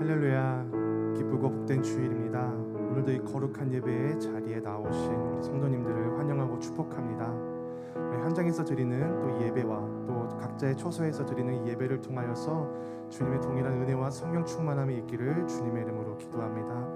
할렐루야, 기쁘고 복된 주일입니다. 오늘도 이 거룩한 예배의 자리에 나오신 우리 성도님들을 환영하고 축복합니다. 우리 현장에서 드리는 또 이 예배와 또 각자의 처소에서 드리는 이 예배를 통하여서 주님의 동일한 은혜와 성령 충만함이 있기를 주님의 이름으로 기도합니다.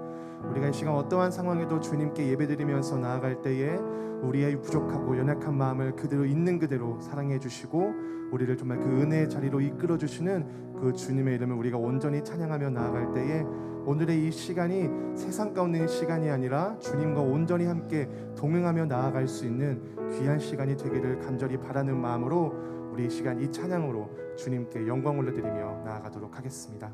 우리가 이 시간 어떠한 상황에도 주님께 예배드리면서 나아갈 때에 우리의 부족하고 연약한 마음을 그대로 있는 그대로 사랑해 주시고 우리를 정말 그 은혜의 자리로 이끌어 주시는 그 주님의 이름을 우리가 온전히 찬양하며 나아갈 때에 오늘의 이 시간이 세상 가운데 있는 시간이 아니라 주님과 온전히 함께 동행하며 나아갈 수 있는 귀한 시간이 되기를 간절히 바라는 마음으로 우리 이 시간 이 찬양으로 주님께 영광 올려드리며 나아가도록 하겠습니다.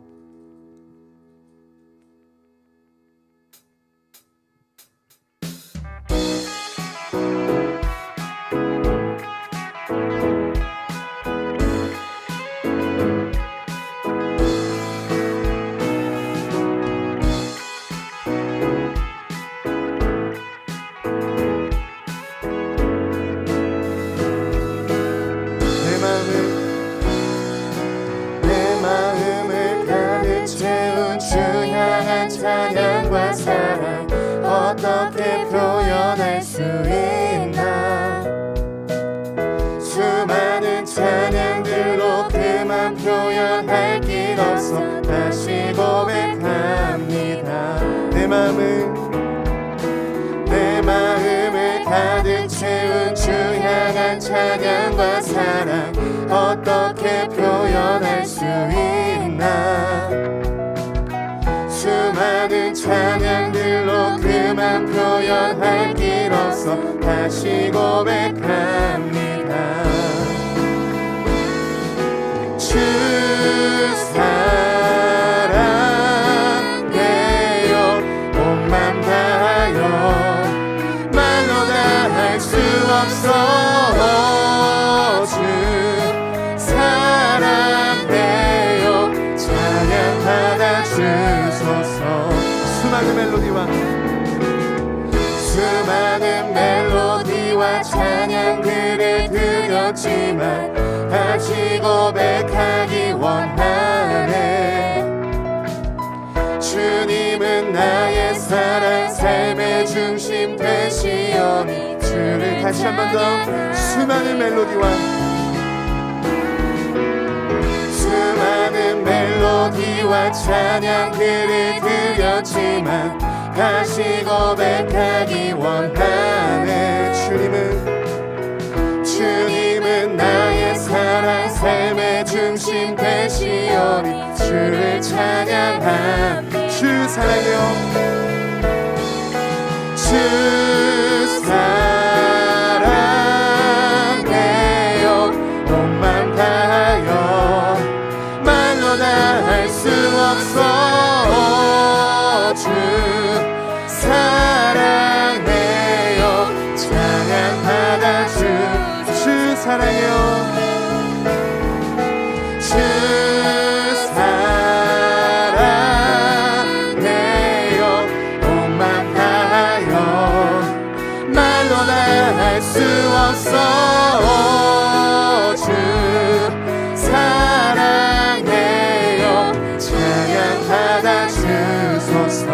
찬양과 사랑 어떻게 표현할 수 있나. 수많은 찬양들로 그만 표현할 길 없어 다시 고백합니다. 내 마음을 가득 채운 주 향한 찬양과 사랑 어떻게 표현할 수 있나. 수많은 찬양들로 그만 표현할 길 없어 다시 고백합니다. 주 사랑해요. 온맘 다하여 말로 다 할 수 없어. 주 사랑해요. 찬양받아 주소서. 수많은 멜로디와 찬양들을 드렸지만 다시 고백하기 원하네. 주님은 나의 사랑 삶의 중심 되시오니. 주를 다시 한 번 더. 수많은 멜로디와 찬양들을 드렸지만 다시 고백하기 원하네. 주님은 나의 사랑 삶의 중심 되시오니. 주를 찬양합니다. 주 사랑해요. 주 사랑해요. 온맘 다하여 말로 다 할 수 없어. 주 사랑해요. 찬양받아 주 사랑해요. 주 사랑해요. 온맘 다하여 말로 다 할 수 없어. 주 사랑해요. 찬양받아 주소서.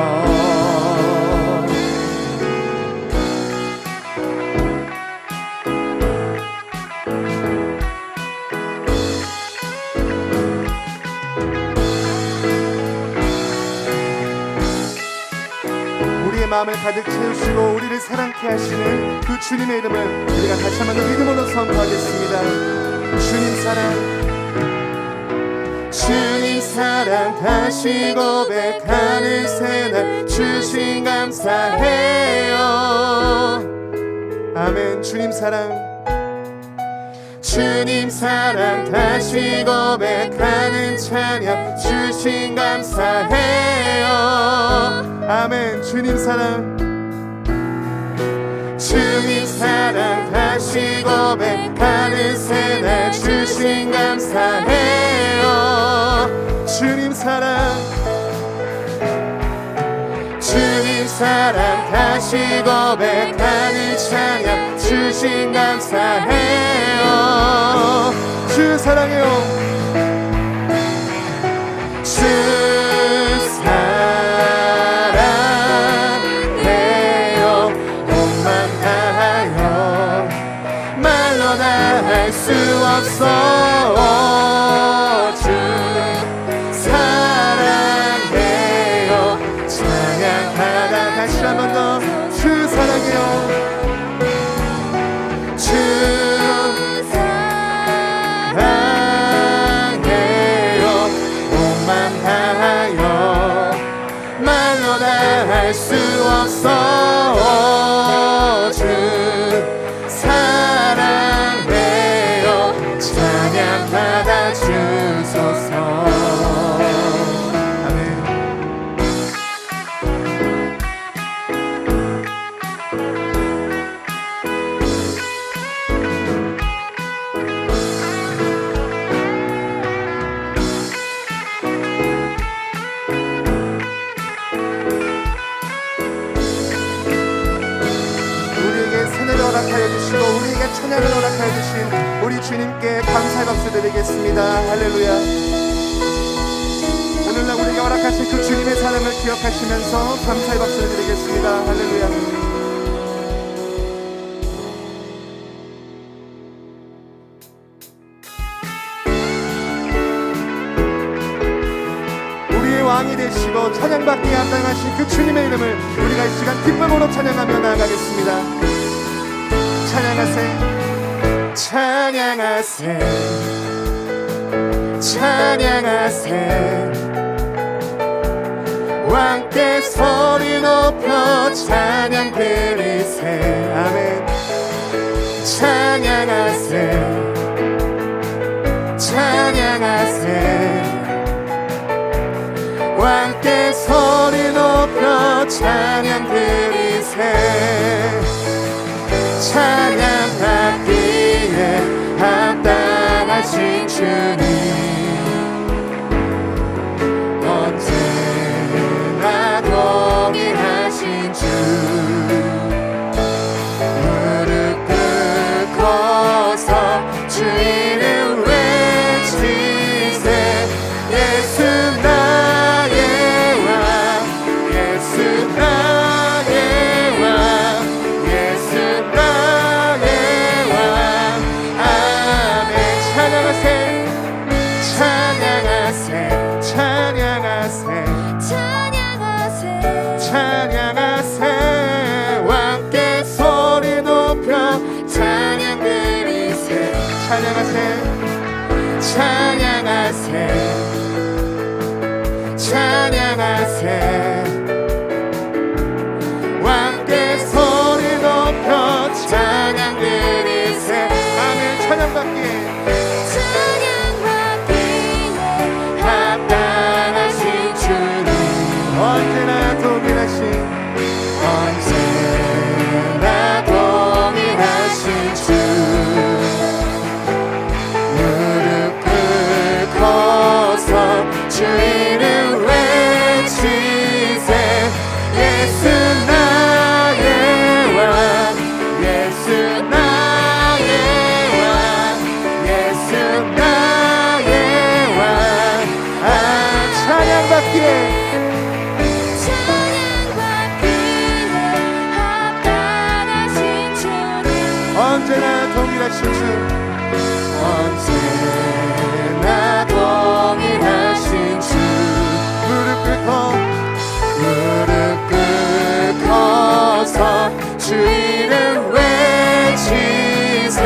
우리의 마음을 가득 채우시고 우리를 사랑케 하시는 그 주님의 이름을 우리가 다시 한번 더 믿음으로 선포하겠습니다. 주님 사랑 다시 고백하는 새날 주신 감사해요. 아멘. 주님 사랑 다시 고백하는 찬양 주신 감사해요. 아멘. 주님 사랑 다시 고백하는 새날 주신 감사해요. 주님 사랑 다시 고백하는 찬양 주신 감사해요. 주 사랑해요. 주 셀 수 없어. 주 사랑되어 찬양 받아 주소서. 아멘. 우리에게 새내를 허락하여 주시고 우리에게 찬양을 허락하여 주신 우리 주님께 감사의 박수 드리겠습니다. 할렐루야. 오늘날 우리에게 허락하신 그 주님의 사랑을 기억하시면서 감사의 박수를 드리겠습니다. 할렐루야. 우리의 왕이 되시고 찬양받기에 합당하신 그 주님의 이름을 우리가 이 시간 기쁨으로 찬양하며 나아가겠습니다. 찬양하세 찬양하세 찬양하세 왕께 소리 높여 찬양 드리세. 아멘. 찬양하세 찬양하세 왕께 소리 높여 찬양 드리세. 찬양받기에 합당하신 주님 언제나 동일하신 주 무릎 꿇고서 주 이름 외치세. 예수 나의 왕 예수 나의 왕 예수 나의 왕. 아멘. 찬양하세 찬양하세 찬양하세 찬양하세 왕께 소리 높여 찬양 드리세. 찬양하세 찬양하세 찬양하세 왕께 소리 높여 찬양 드리세. 아멘. 찬양받기에 합당하신 주님 언제나 동일하신 언제나 동일하신 주 무릎 꿇고서 주 이름 외치세. 예수 나의 왕 예수 나의 왕 예수 나의 왕. 아 찬양받기에 언제나 동일하신 주 언제나 동일하신 주 무릎 꿇고서 주 이름 외치세.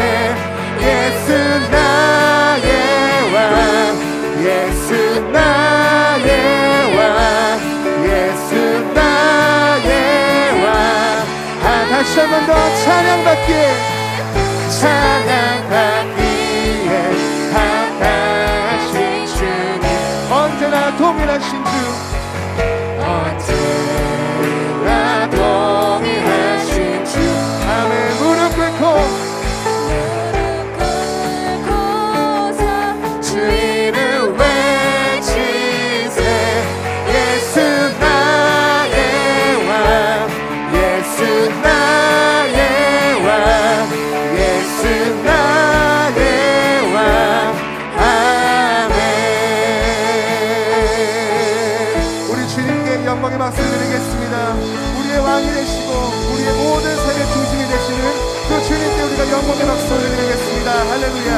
예수 나의 왕 예수 나의 왕 예수 나의 왕. 아 다시 한 번 더 찬양받기에 찬양받기에 합당하신 주님 언제나 동일하신 주 언제나 동일하신 주. 아멘. 무릎 꿇고서 주 이름 외치세. 예수 나의 왕 예수 나의 왕 예수 나의 왕. 아멘. 우리 주님께 영광의 박수를 드리겠습니다. 우리의 왕이 되시고 우리의 모든 삶의 중심이 되시는 그 주님께 우리가 영광의 박수를 드리겠습니다. 할렐루야.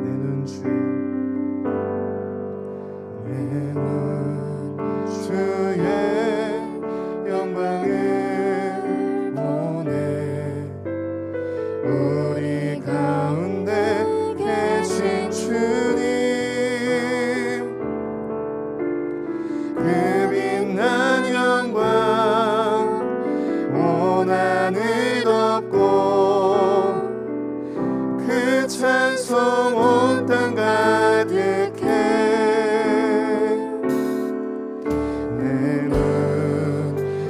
내 눈 주의 내 우리 가운데 계신 주님, 그 빛난 영광 온 하늘 덮고 그 찬송 온 땅 가득해. 내 눈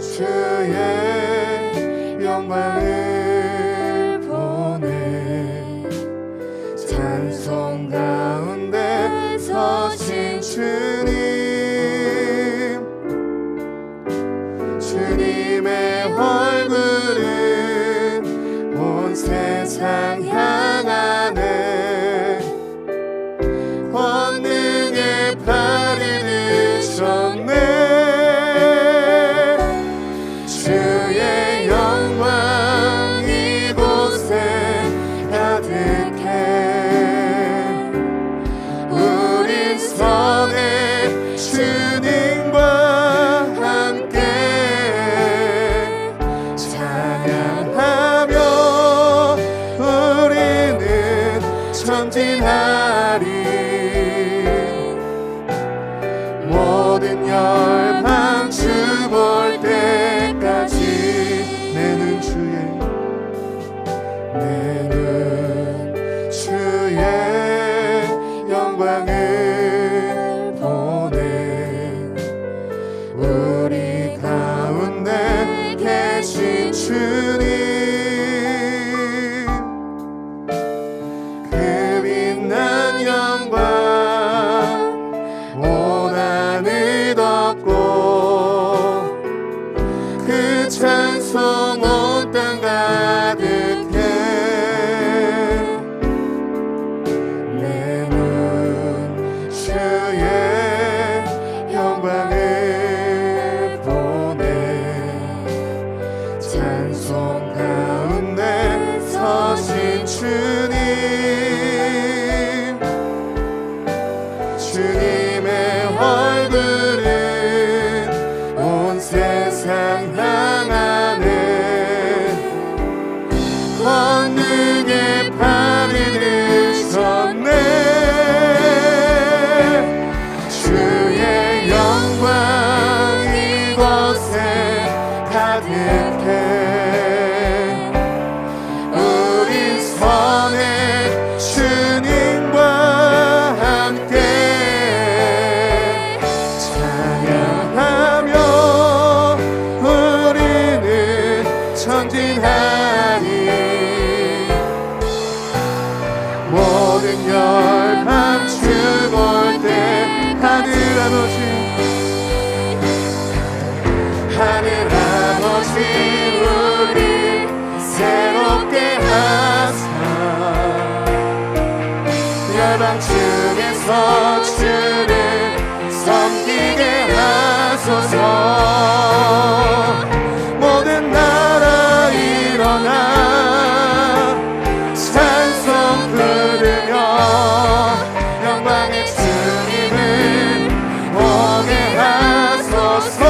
주의 영광을 보네. 찬송 가운데 서신 주님의 얼굴은 온 세상 향하네. 권능의 팔을 드셨네. 주의 영광 이곳에 가득해. 우린 선의 주님과 함께 찬양하며 우리는 전진하리. 모든 열방 주 볼 때까지 내 눈 주의 영광을 보네. 우리 가운데 계신 주님, 그 빛난 영광 온 하늘 덮고 그 찬송 온 땅 가득해. 내 눈 주의 영광을 보네. 찬송 가운데 서신 주님의 얼굴은 온 세상 향하네. 권능의 팔을 드셨네. 주의 영광 이곳에 가득해. 우린 선의 주님과 함께 찬양하며 우리는 전진하리. 모든 열방 주 볼 때 하늘 아버지 우리 새롭게 하사 열방 중에서 주를 섬기게 하소서. 모든 나라 일어나 찬송 부르며 영광의 주님을 보게 하소서.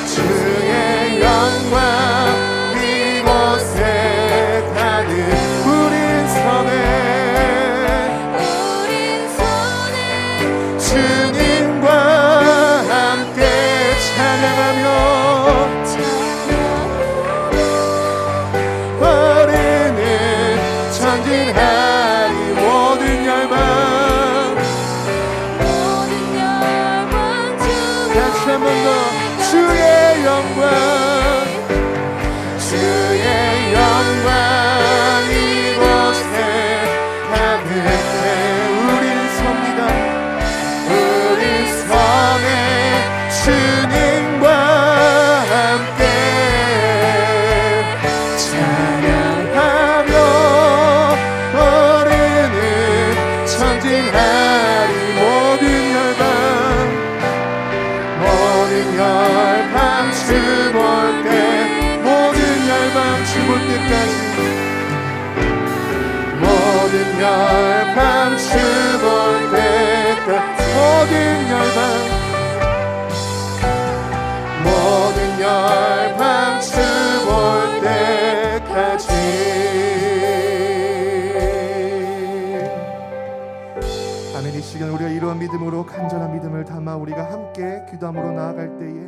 주의 영광 이곳에 가득. 우린 선에 주님과 함께 찬양하며 우리는 전진하리. 모든 열방 다시 한 번 더. 주의 영광 이곳에 가득해. 우린 섭니다. 우린 선의 주님과 함께 찬양하며 우리는 전진하리. 모든 열방 주 볼 때, 모든 열방 주 볼 때까지, 모든 열방 주 볼 때까지, 모든 열방 주 볼 때까지 거룩하지. 아멘. 이 시간 우리가 이러한 믿음으로 간절한 믿음을 담아 우리가 함께 기도함으로 나아갈 때에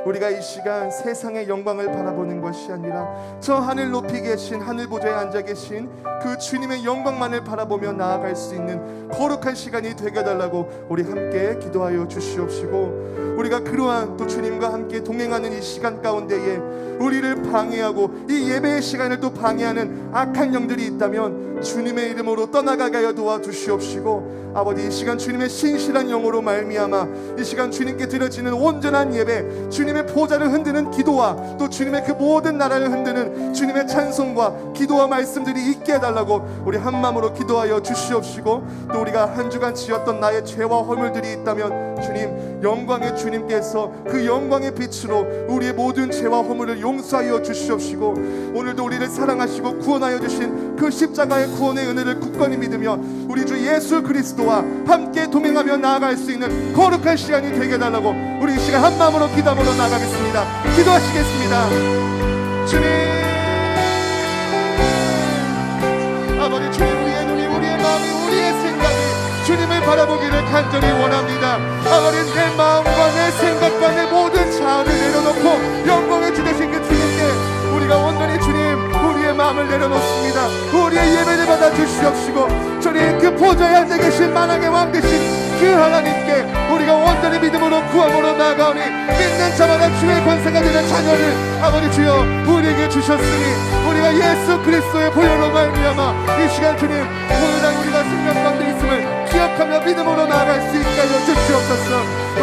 우리가 이 시간 세상의 영광을 바라보는 것이 아니라 저 하늘 높이 계신 하늘 보좌에 앉아 계신 그 주님의 영광만을 바라보며 나아갈 수 있는 거룩한 시간이 되게 해달라고 우리 함께 기도하여 주시옵시고, 우리가 그러한 또 주님과 함께 동행하는 이 시간 가운데에 우리를 방해하고 이 예배의 시간을 또 방해하는 악한 영들이 있다면 주님의 이름으로 떠나가게 하여 도와주시옵시고, 아버지 이 시간 주님의 신실한 영으로 말미암아 이 시간 주님께 드려지는 온전한 예배, 주님의 보좌를 흔드는 기도와 또 주님의 그 모든 나라를 흔드는 주님의 찬송과 기도와 말씀들이 있게 해달라고 우리 한 마음으로 기도하여 주시옵시고, 또 우리가 한 주간 지었던 나의 죄와 허물들이 있다면 주님 영광의 주님께서 그 영광의 빛으로 우리의 모든 죄와 허물을 용서하여 주시옵시고, 오늘도 우리를 사랑하시고 구원하여 주신 그 십자가의 구원의 은혜를 굳건히 믿으며 우리 주 예수 그리스도와 함께 동행하며 나아갈 수 있는 거룩한 시간이 되게 해달라고 우리 이 시간 한 마음으로 기도함으로 나아가겠습니다. 기도하시겠습니다. 주님, 아버지 주님, 우리의 눈이, 우리의 마음이, 우리의 생각이 주님을 바라보기를 간절히 원합니다. 아버지 내 마음과 내 생각과 내 모든 자아를 내려놓고 영광의 주 되신 그 주님께 우리가 온전히 주님 우리의 마음을 내려놓습니다. 우리의 예배를 받아 주시옵시고, 주님 그 보좌에 앉아 계신 만왕의 왕 되신 그 하나님께 우리가 온전히 믿음으로 구함으로 나아가오니 믿는 자마다 주의 권세가 되는 자녀를 아버지 주여 우리에게 주셨으니 우리가 예수 그리스도의 보혈로 말미암아 이 시간 주님 오늘날 우리가 생명 가운데 있음을 기억하며 믿음으로 나아갈 수 있게 하여 주시옵소서.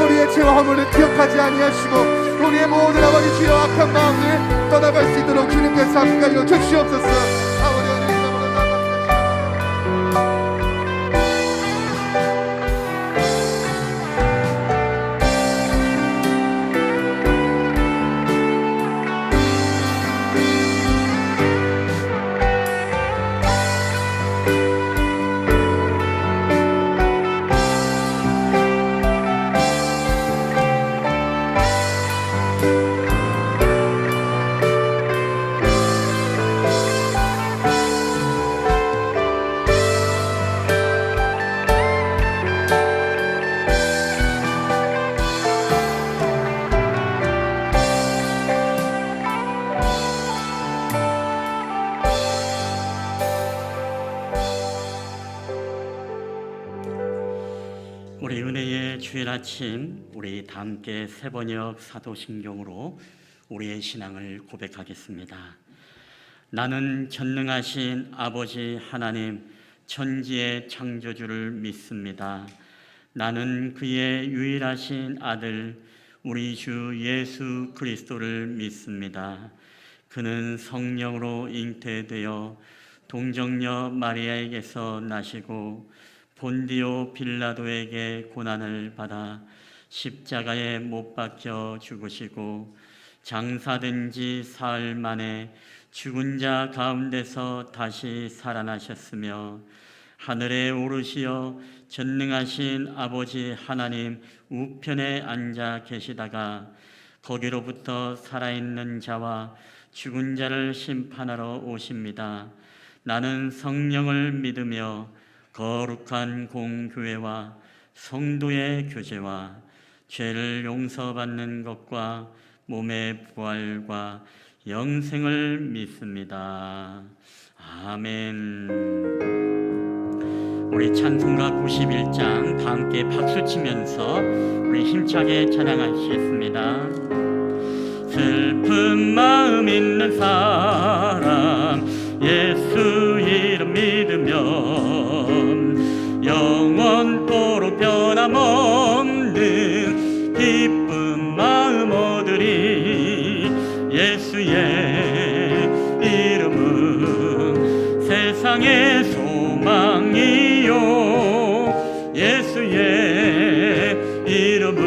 우리의 죄와 허물을 기억하지 아니하시고 우리의 모든 아버지 주여 악한 마음을 떠나갈 수 있도록 주님께서 함께 하여 주시옵소서. 아버지 오늘 이름으로 나아갑니다. 우리 은혜의 주일 아침 우리 다 함께 세번역 사도신경으로 우리의 신앙을 고백하겠습니다. 나는 전능하신 아버지 하나님 천지의 창조주를 믿습니다. 나는 그의 유일하신 아들 우리 주 예수 그리스도를 믿습니다. 그는 성령으로 잉태되어 동정녀 마리아에게서 나시고 본디오 빌라도에게 고난을 받아 십자가에 못 박혀 죽으시고 장사된 지 사흘 만에 죽은 자 가운데서 다시 살아나셨으며 하늘에 오르시어 전능하신 아버지 하나님 우편에 앉아 계시다가 거기로부터 살아있는 자와 죽은 자를 심판하러 오십니다. 나는 성령을 믿으며 거룩한 공교회와 성도의 교제와 죄를 용서받는 것과 몸의 부활과 영생을 믿습니다. 아멘. 우리 찬송가 91장 다 함께 박수치면서 우리 힘차게 찬양하시겠습니다. 슬픈 마음 있는 사람 예수 이름 믿으면 영원토록 변함없는 기쁜 마음 얻으리. 예수의 이름은 세상의 소망이요 예수의 이름은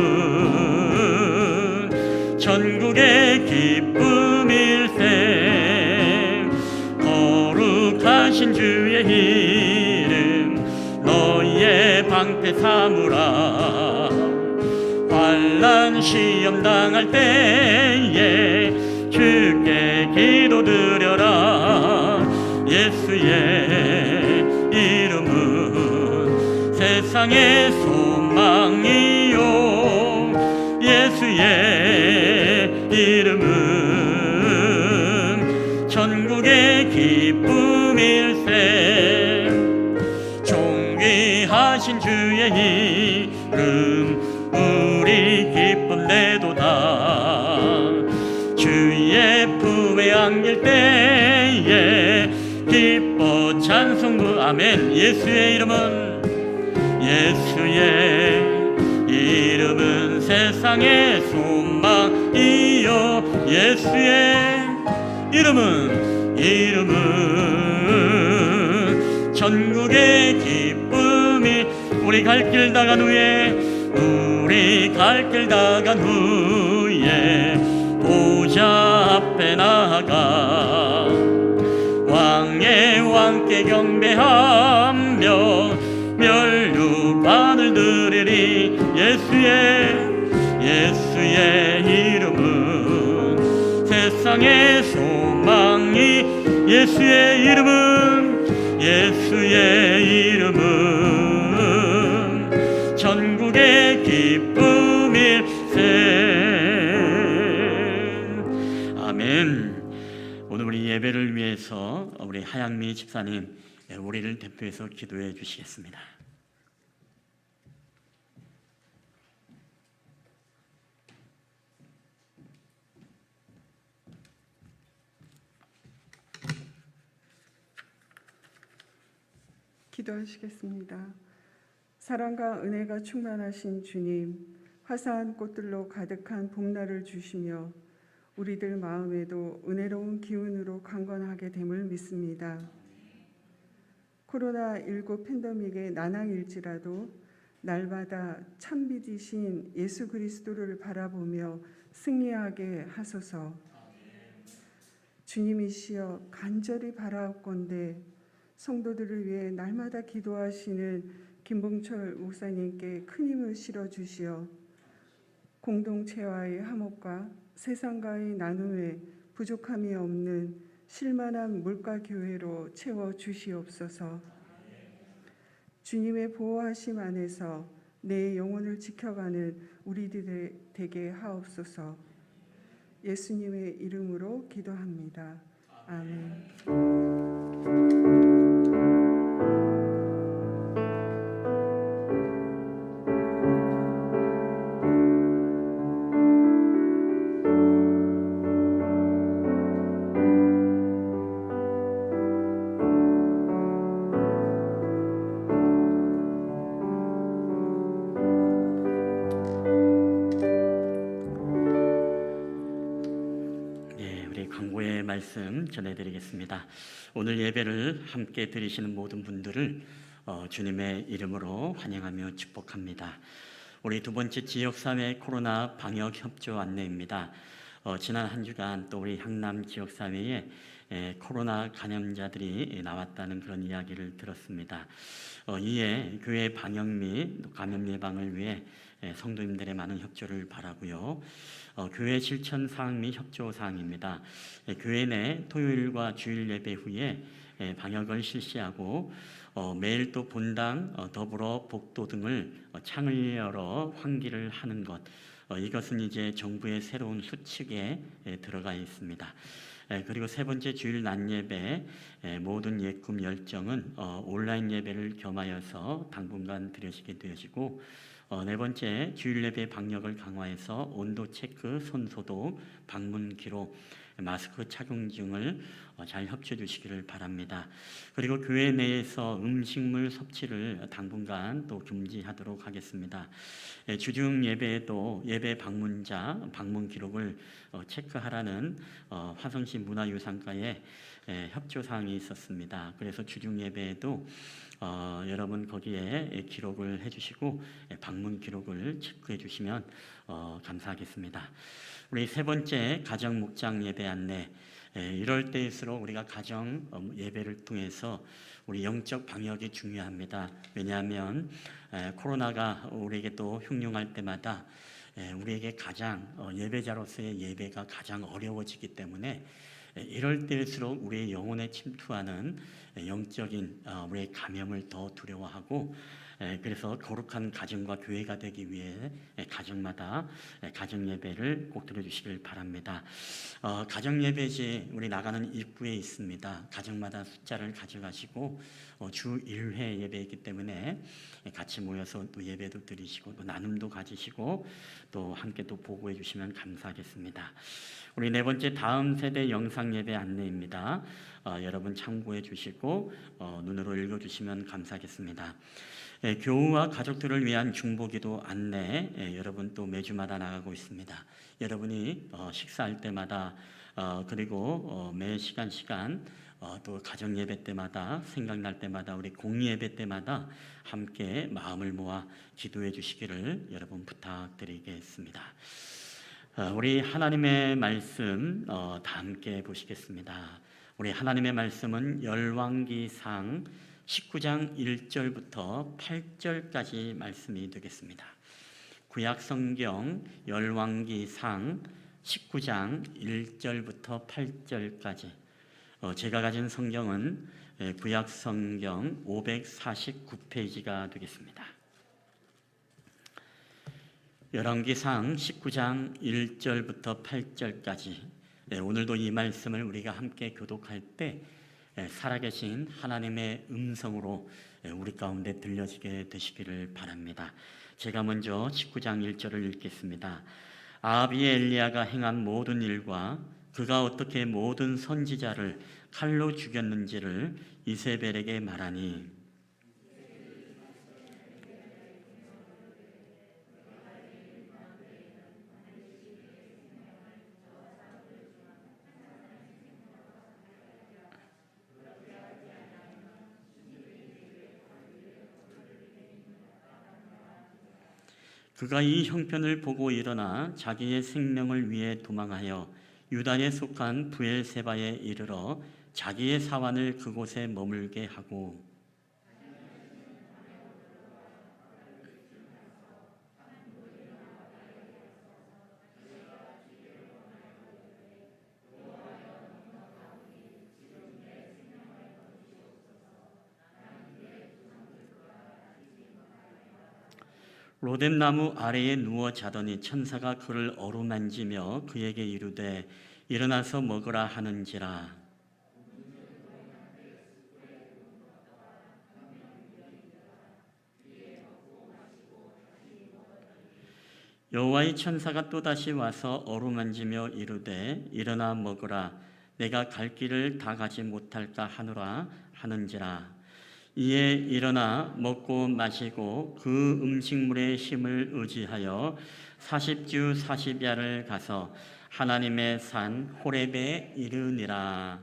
천국의 기쁨일세. 거룩하신 주의 이름 너희의 방패 삼으라. 환난 시험 당할 때에 주께 기도드려라. 예수의 이름은 세상의 소망이요 예수의 이름은 천국의 기쁨일세 존귀하신 주의 이름 우리 기쁨 내도다 주의 품에 안길 때에 기뻐 찬송부 아멘 예수의 이름은 세상의 소망이요 예수의 이름은 천국의 기쁨이 우리 갈 길 나간 후에 보좌 앞에 나아가 왕의 왕께 경배하며 면류관을 드리리 예수의 이름은 세상의 소망이 예수의 이름은 천국의 기쁨일세 아멘. 오늘 우리 예배를 위해서 우리 하양미 집사님 우리를 대표해서 기도해 주시겠습니다. 기도하시겠습니다. 사랑과 은혜가 충만하신 주님, 화사한 꽃들로 가득한 봄날을 주시며 우리들 마음에도 은혜로운 기운으로 강건하게 됨을 믿습니다. 코로나19 팬데믹의 난항일지라도 날마다 참빛이신 예수 그리스도를 바라보며 승리하게 하소서. 주님이시여 간절히 바라옵건대 성도들을 위해 날마다 기도하시는 김봉철 목사님께 큰 힘을 실어주시어 공동체와의 화목과 세상과의 나눔에 부족함이 없는 실만한 물가교회로 채워주시옵소서. 주님의 보호하심 안에서 내 영혼을 지켜가는 우리들이 되게 하옵소서. 예수님의 이름으로 기도합니다. 아멘. 광고의 말씀 전해드리겠습니다. 오늘 예배를 함께 드리시는 모든 분들을 주님의 이름으로 환영하며 축복합니다. 우리 두 번째 지역사회 코로나 방역 협조 안내입니다. 지난 한 주간 또 우리 향남 지역사회에 코로나 감염자들이 나왔다는 그런 이야기를 들었습니다. 이에 교회 방역 및 감염 예방을 위해 성도님들의 많은 협조를 바라고요. 교회 실천 사항 및 협조 사항입니다. 교회 내 토요일과 주일 예배 후에 방역을 실시하고 매일 또 본당, 더불어 복도 등을 창을 열어 환기를 하는 것, 이것은 이제 정부의 새로운 수칙에 들어가 있습니다. 그리고 세 번째 주일 낮 예배 모든 예금 열정은 온라인 예배를 겸하여서 당분간 드리시게 되어지고 네 번째 주일 예배 방역을 강화해서 온도 체크, 손 소독, 방문 기록, 마스크 착용 등을 잘 협조해 주시기를 바랍니다. 그리고 교회 내에서 음식물 섭취를 당분간 또 금지하도록 하겠습니다. 주중 예배에도 예배 방문자 방문 기록을 체크하라는 화성시 문화유산과의 협조 사항이 있었습니다. 그래서 주중 예배에도 여러분 거기에 기록을 해주시고 방문 기록을 체크해 주시면 감사하겠습니다. 우리 세 번째 가정 목장 예배 안내. 이럴 때일수록 우리가 가정 예배를 통해서 우리 영적 방역이 중요합니다. 왜냐하면 코로나가 우리에게 또 흉흉할 때마다 우리에게 가장 예배자로서의 예배가 가장 어려워지기 때문에 이럴 때일수록 우리의 영혼에 침투하는 영적인 우리의 감염을 더 두려워하고, 그래서 거룩한 가정과 교회가 되기 위해 가정마다 가정 예배를 꼭 드려주시길 바랍니다. 가정 예배지 우리 나가는 입구에 있습니다. 가정마다 숫자를 가져가시고 주 1회 예배이기 때문에 같이 모여서 또 예배도 드리시고 또 나눔도 가지시고 또 함께 또 보고해 주시면 감사하겠습니다. 우리 네 번째 다음 세대 영상 예배 안내입니다. 여러분 참고해 주시고 눈으로 읽어 주시면 감사하겠습니다. 교우와 가족들을 위한 중보기도 안내 여러분 또 매주마다 나가고 있습니다. 여러분이 식사할 때마다 그리고 매 시간 또 가정 예배 때마다 생각날 때마다 우리 공예 예배 때마다 함께 마음을 모아 기도해 주시기를 여러분 부탁드리겠습니다. 우리 하나님의 말씀 다 함께 보시겠습니다. 우리 하나님의 말씀은 열왕기상 19장 1절부터 8절까지 말씀이 되겠습니다. 구약성경 열왕기상 19장 1절부터 8절까지 제가 가진 성경은 구약성경 549페이지가 되겠습니다. 열왕기상 19장 1절부터 8절까지 오늘도 이 말씀을 우리가 함께 교독할 때 살아계신 하나님의 음성으로 우리 가운데 들려지게 되시기를 바랍니다. 제가 먼저 19장 1절을 읽겠습니다. 아합이 엘리야가 행한 모든 일과 그가 어떻게 모든 선지자를 칼로 죽였는지를 이세벨에게 말하니 그가 이 형편을 보고 일어나 자기의 생명을 위해 도망하여 유다에 속한 브엘세바에 이르러 자기의 사환을 그곳에 머물게 하고 로뎀나무 아래에 누워 자더니 천사가 그를 어루만지며 그에게 이르되 일어나서 먹으라 하는지라. 여호와의 천사가 또다시 와서 어루만지며 이르되 일어나 먹으라. 내가 갈 길을 다 가지 못할까 하노라 하는지라. 이에 일어나 먹고 마시고 그 음식물의 힘을 의지하여 40주 40야를 가서 하나님의 산 호렙에 이르니라.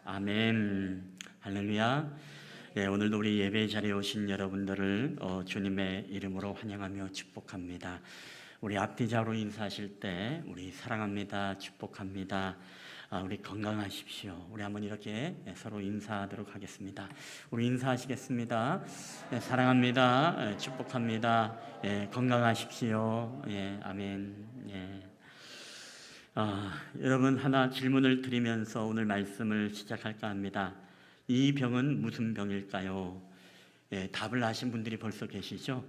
아멘. 할렐루야. 오늘도 우리 예배 자리에 오신 여러분들을 주님의 이름으로 환영하며 축복합니다. 우리 앞뒤자로 인사하실 때 우리 사랑합니다, 축복합니다, 우리 건강하십시오. 우리 한번 이렇게 서로 인사하도록 하겠습니다. 우리 인사하시겠습니다. 사랑합니다. 축복합니다. 건강하십시오. 아멘. 여러분 하나 질문을 드리면서 오늘 말씀을 시작할까 합니다. 이 병은 무슨 병일까요? 답을 아신 분들이 벌써 계시죠?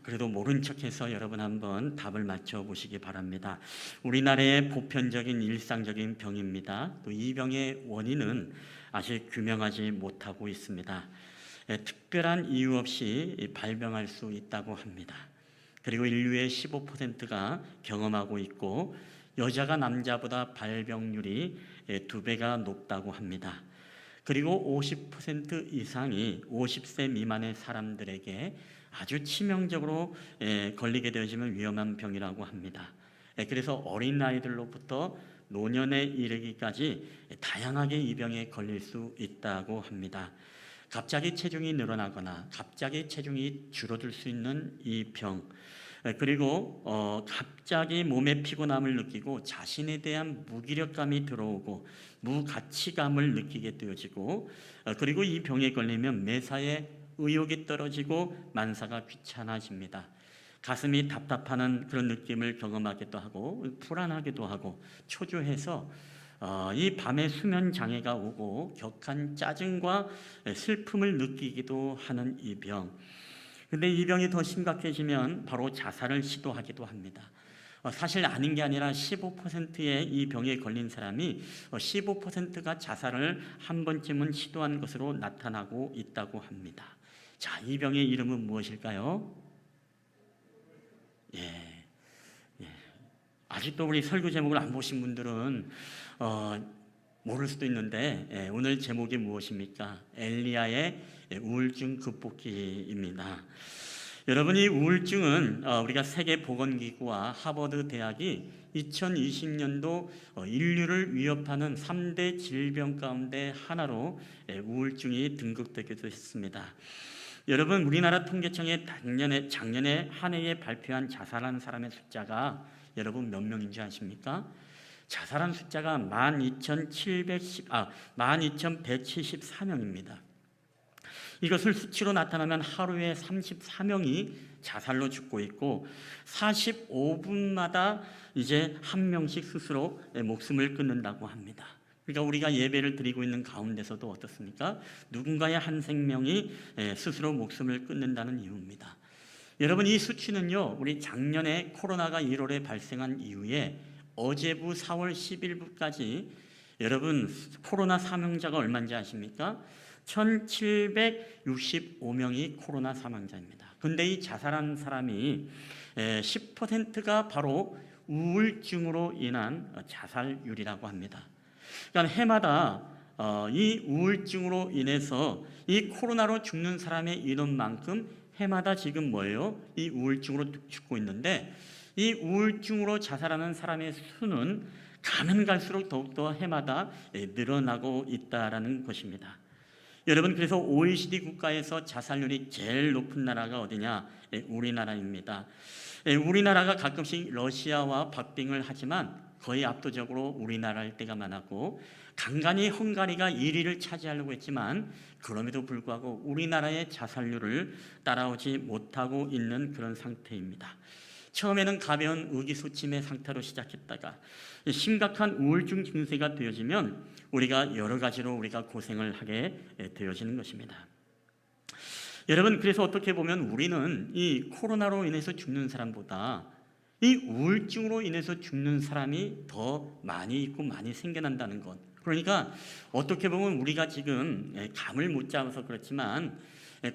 그래도 모른 척해서 여러분 한번 답을 맞춰보시기 바랍니다. 우리나라의 보편적인 일상적인 병입니다. 또 이 병의 원인은 아직 규명하지 못하고 있습니다. 특별한 이유 없이 발병할 수 있다고 합니다. 그리고 인류의 15%가 경험하고 있고 여자가 남자보다 발병률이 2배가 높다고 합니다. 그리고 50% 이상이 50세 미만의 사람들에게 아주 치명적으로 걸리게 되어지면 위험한 병이라고 합니다. 그래서 어린아이들로부터 노년에 이르기까지 다양하게 이 병에 걸릴 수 있다고 합니다. 갑자기 체중이 늘어나거나 갑자기 체중이 줄어들 수 있는 이 병, 그리고 갑자기 몸에 피곤함을 느끼고 자신에 대한 무기력감이 들어오고 무가치감을 느끼게 되어지고, 그리고 이 병에 걸리면 매사에 의욕이 떨어지고 만사가 귀찮아집니다. 가슴이 답답하는 그런 느낌을 경험하기도 하고 불안하기도 하고 초조해서 이 밤에 수면 장애가 오고 격한 짜증과 슬픔을 느끼기도 하는 이 병. 근데 이 병이 더 심각해지면 바로 자살을 시도하기도 합니다. 사실 아닌 게 아니라 15%의 이 병에 걸린 사람이 15%가 자살을 한 번쯤은 시도한 것으로 나타나고 있다고 합니다. 자, 이 병의 이름은 무엇일까요? 아직도 우리 설교 제목을 안 보신 분들은 모를 수도 있는데 오늘 제목이 무엇입니까? 엘리야의 우울증 극복기입니다. 여러분, 이 우울증은 우리가 세계보건기구와 하버드 대학이 2020년도 인류를 위협하는 3대 질병 가운데 하나로 우울증이 등극되기도 했습니다. 여러분, 우리나라 통계청이 작년에 한 해에 발표한 자살한 사람의 숫자가 여러분 몇 명인지 아십니까? 자살한 숫자가 12,174명입니다. 이것을 수치로 나타나면 하루에 34명이 자살로 죽고 있고 45분마다 이제 한 명씩 스스로 목숨을 끊는다고 합니다. 그러니까 우리가 예배를 드리고 있는 가운데서도 어떻습니까? 누군가의 한 생명이 스스로 목숨을 끊는다는 이유입니다. 여러분, 이 수치는요, 우리 작년에 코로나가 1월에 발생한 이후에 어제부 4월 10일부까지 여러분 코로나 사망자가 얼마인지 아십니까? 1765명이 코로나 사망자입니다. 근데 이 자살한 사람이 10%가 바로 우울증으로 인한 자살률이라고 합니다. 그러니까 해마다 이 우울증으로 인해서 이 코로나로 죽는 사람의 인원만큼 해마다 지금 뭐예요? 이 우울증으로 죽고 있는데 이 우울증으로 자살하는 사람의 수는 가면 갈수록 더욱더 해마다 늘어나고 있다라는 것입니다. 여러분, 그래서 OECD 국가에서 자살률이 제일 높은 나라가 어디냐? 우리나라입니다. 우리나라가 가끔씩 러시아와 박빙을 하지만 거의 압도적으로 우리나라일 때가 많았고 간간히 헝가리가 1위를 차지하려고 했지만 그럼에도 불구하고 우리나라의 자살률을 따라오지 못하고 있는 그런 상태입니다. 처음에는 가벼운 의기소침의 상태로 시작했다가 심각한 우울증 증세가 되어지면 우리가 여러 가지로 우리가 고생을 하게 되어지는 것입니다. 여러분, 그래서 어떻게 보면 우리는 이 코로나로 인해서 죽는 사람보다 이 우울증으로 인해서 죽는 사람이 더 많이 있고 많이 생겨난다는 것. 그러니까 어떻게 보면 우리가 지금 감을 못 잡아서 그렇지만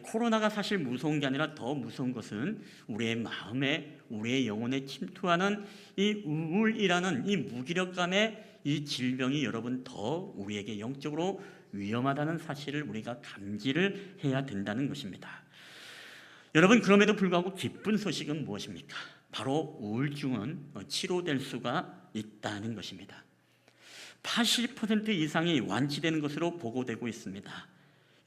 코로나가 사실 무서운 게 아니라 더 무서운 것은 우리의 마음에, 우리의 영혼에 침투하는 이 우울이라는 이 무기력감의 이 질병이 여러분 더 우리에게 영적으로 위험하다는 사실을 우리가 감지를 해야 된다는 것입니다. 여러분, 그럼에도 불구하고 기쁜 소식은 무엇입니까? 바로 우울증은 치료될 수가 있다는 것입니다. 80% 이상이 완치되는 것으로 보고되고 있습니다.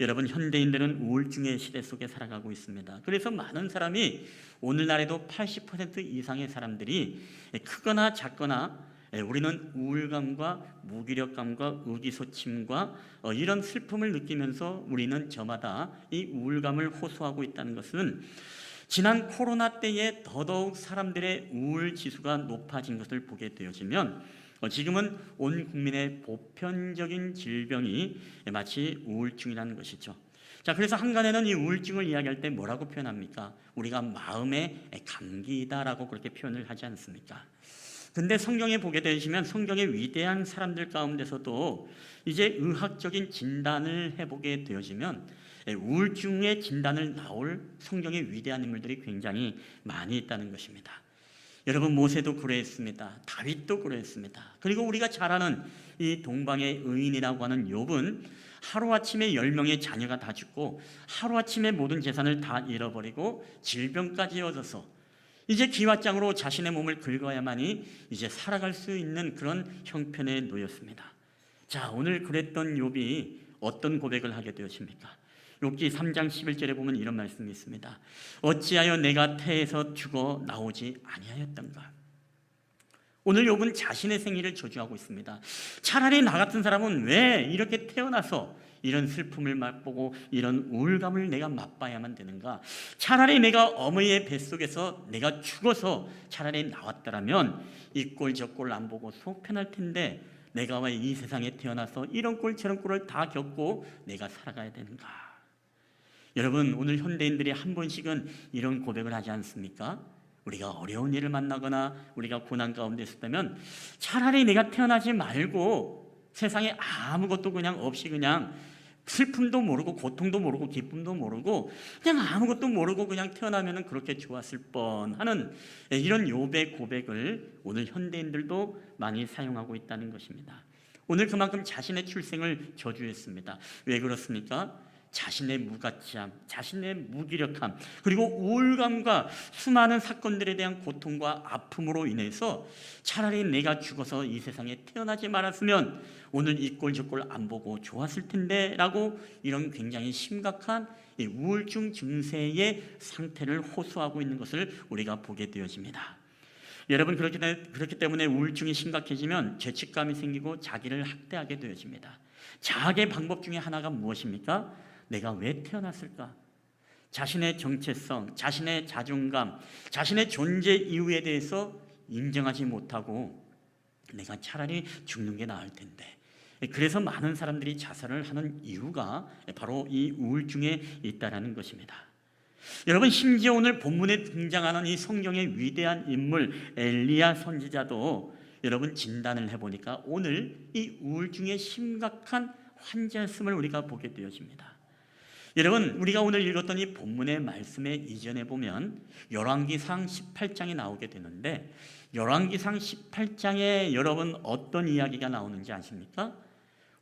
여러분, 현대인들은 우울증의 시대 속에 살아가고 있습니다. 그래서 많은 사람이 오늘날에도 80% 이상의 사람들이 크거나 작거나 우리는 우울감과 무기력감과 의기소침과 이런 슬픔을 느끼면서 우리는 저마다 이 우울감을 호소하고 있다는 것은 지난 코로나 때에 더더욱 사람들의 우울 지수가 높아진 것을 보게 되어지면 지금은 온 국민의 보편적인 질병이 마치 우울증이라는 것이죠. 자, 그래서 한간에는 이 우울증을 이야기할 때 뭐라고 표현합니까? 우리가 마음의 감기다라고 그렇게 표현을 하지 않습니까? 근데 성경에 보게 되시면 성경의 위대한 사람들 가운데서도 이제 의학적인 진단을 해보게 되어지면 우울증의 진단을 나올 성경의 위대한 인물들이 굉장히 많이 있다는 것입니다. 여러분, 모세도 그랬습니다. 다윗도 그랬습니다. 그리고 우리가 잘 아는 이 동방의 의인이라고 하는 욥은 하루아침에 10명의 자녀가 다 죽고 하루아침에 모든 재산을 다 잃어버리고 질병까지 얻어서 이제 기왓장으로 자신의 몸을 긁어야만이 이제 살아갈 수 있는 그런 형편에 놓였습니다. 자, 오늘 그랬던 욥이 어떤 고백을 하게 되었습니까? 욥기 3장 11절에 보면 이런 말씀이 있습니다. 어찌하여 내가 태에서 죽어 나오지 아니하였던가. 오늘 욥은 자신의 생일을 저주하고 있습니다. 차라리 나 같은 사람은 왜 이렇게 태어나서 이런 슬픔을 맛보고 이런 우울감을 내가 맛봐야만 되는가? 차라리 내가 어머니의 뱃속에서 내가 죽어서 차라리 나왔더라면 이 꼴 저 꼴 안 보고 속 편할 텐데 내가 왜 이 세상에 태어나서 이런 꼴 저런 꼴을 다 겪고 내가 살아가야 되는가? 여러분, 오늘 현대인들이 한 번씩은 이런 고백을 하지 않습니까? 우리가 어려운 일을 만나거나 우리가 고난 가운데 있었다면 차라리 내가 태어나지 말고 세상에 아무것도 그냥 없이 그냥 슬픔도 모르고 고통도 모르고 기쁨도 모르고 그냥 아무것도 모르고 그냥 태어나면 그렇게 좋았을 뻔하는 이런 욥의 고백을 오늘 현대인들도 많이 사용하고 있다는 것입니다. 오늘 그만큼 자신의 출생을 저주했습니다. 왜 그렇습니까? 자신의 무가치함, 자신의 무기력함, 그리고 우울감과 수많은 사건들에 대한 고통과 아픔으로 인해서 차라리 내가 죽어서 이 세상에 태어나지 말았으면 오늘 이 꼴 저 꼴 안 보고 좋았을 텐데 라고 이런 굉장히 심각한 이 우울증 증세의 상태를 호소하고 있는 것을 우리가 보게 되어집니다. 여러분, 그렇기 때문에 우울증이 심각해지면 죄책감이 생기고 자기를 학대하게 되어집니다. 자학의 방법 중에 하나가 무엇입니까? 내가 왜 태어났을까? 자신의 정체성, 자신의 자존감, 자신의 존재 이유에 대해서 인정하지 못하고 내가 차라리 죽는 게 나을 텐데, 그래서 많은 사람들이 자살을 하는 이유가 바로 이 우울증에 있다라는 것입니다. 여러분, 심지어 오늘 본문에 등장하는 이 성경의 위대한 인물 엘리야 선지자도 여러분 진단을 해보니까 오늘 이 우울증의 심각한 환자였음을 우리가 보게 되어집니다. 여러분, 우리가 오늘 읽었던 이 본문의 말씀의 이전에 보면 열왕기상 18장이 나오게 되는데, 열왕기상 18장에 여러분 어떤 이야기가 나오는지 아십니까?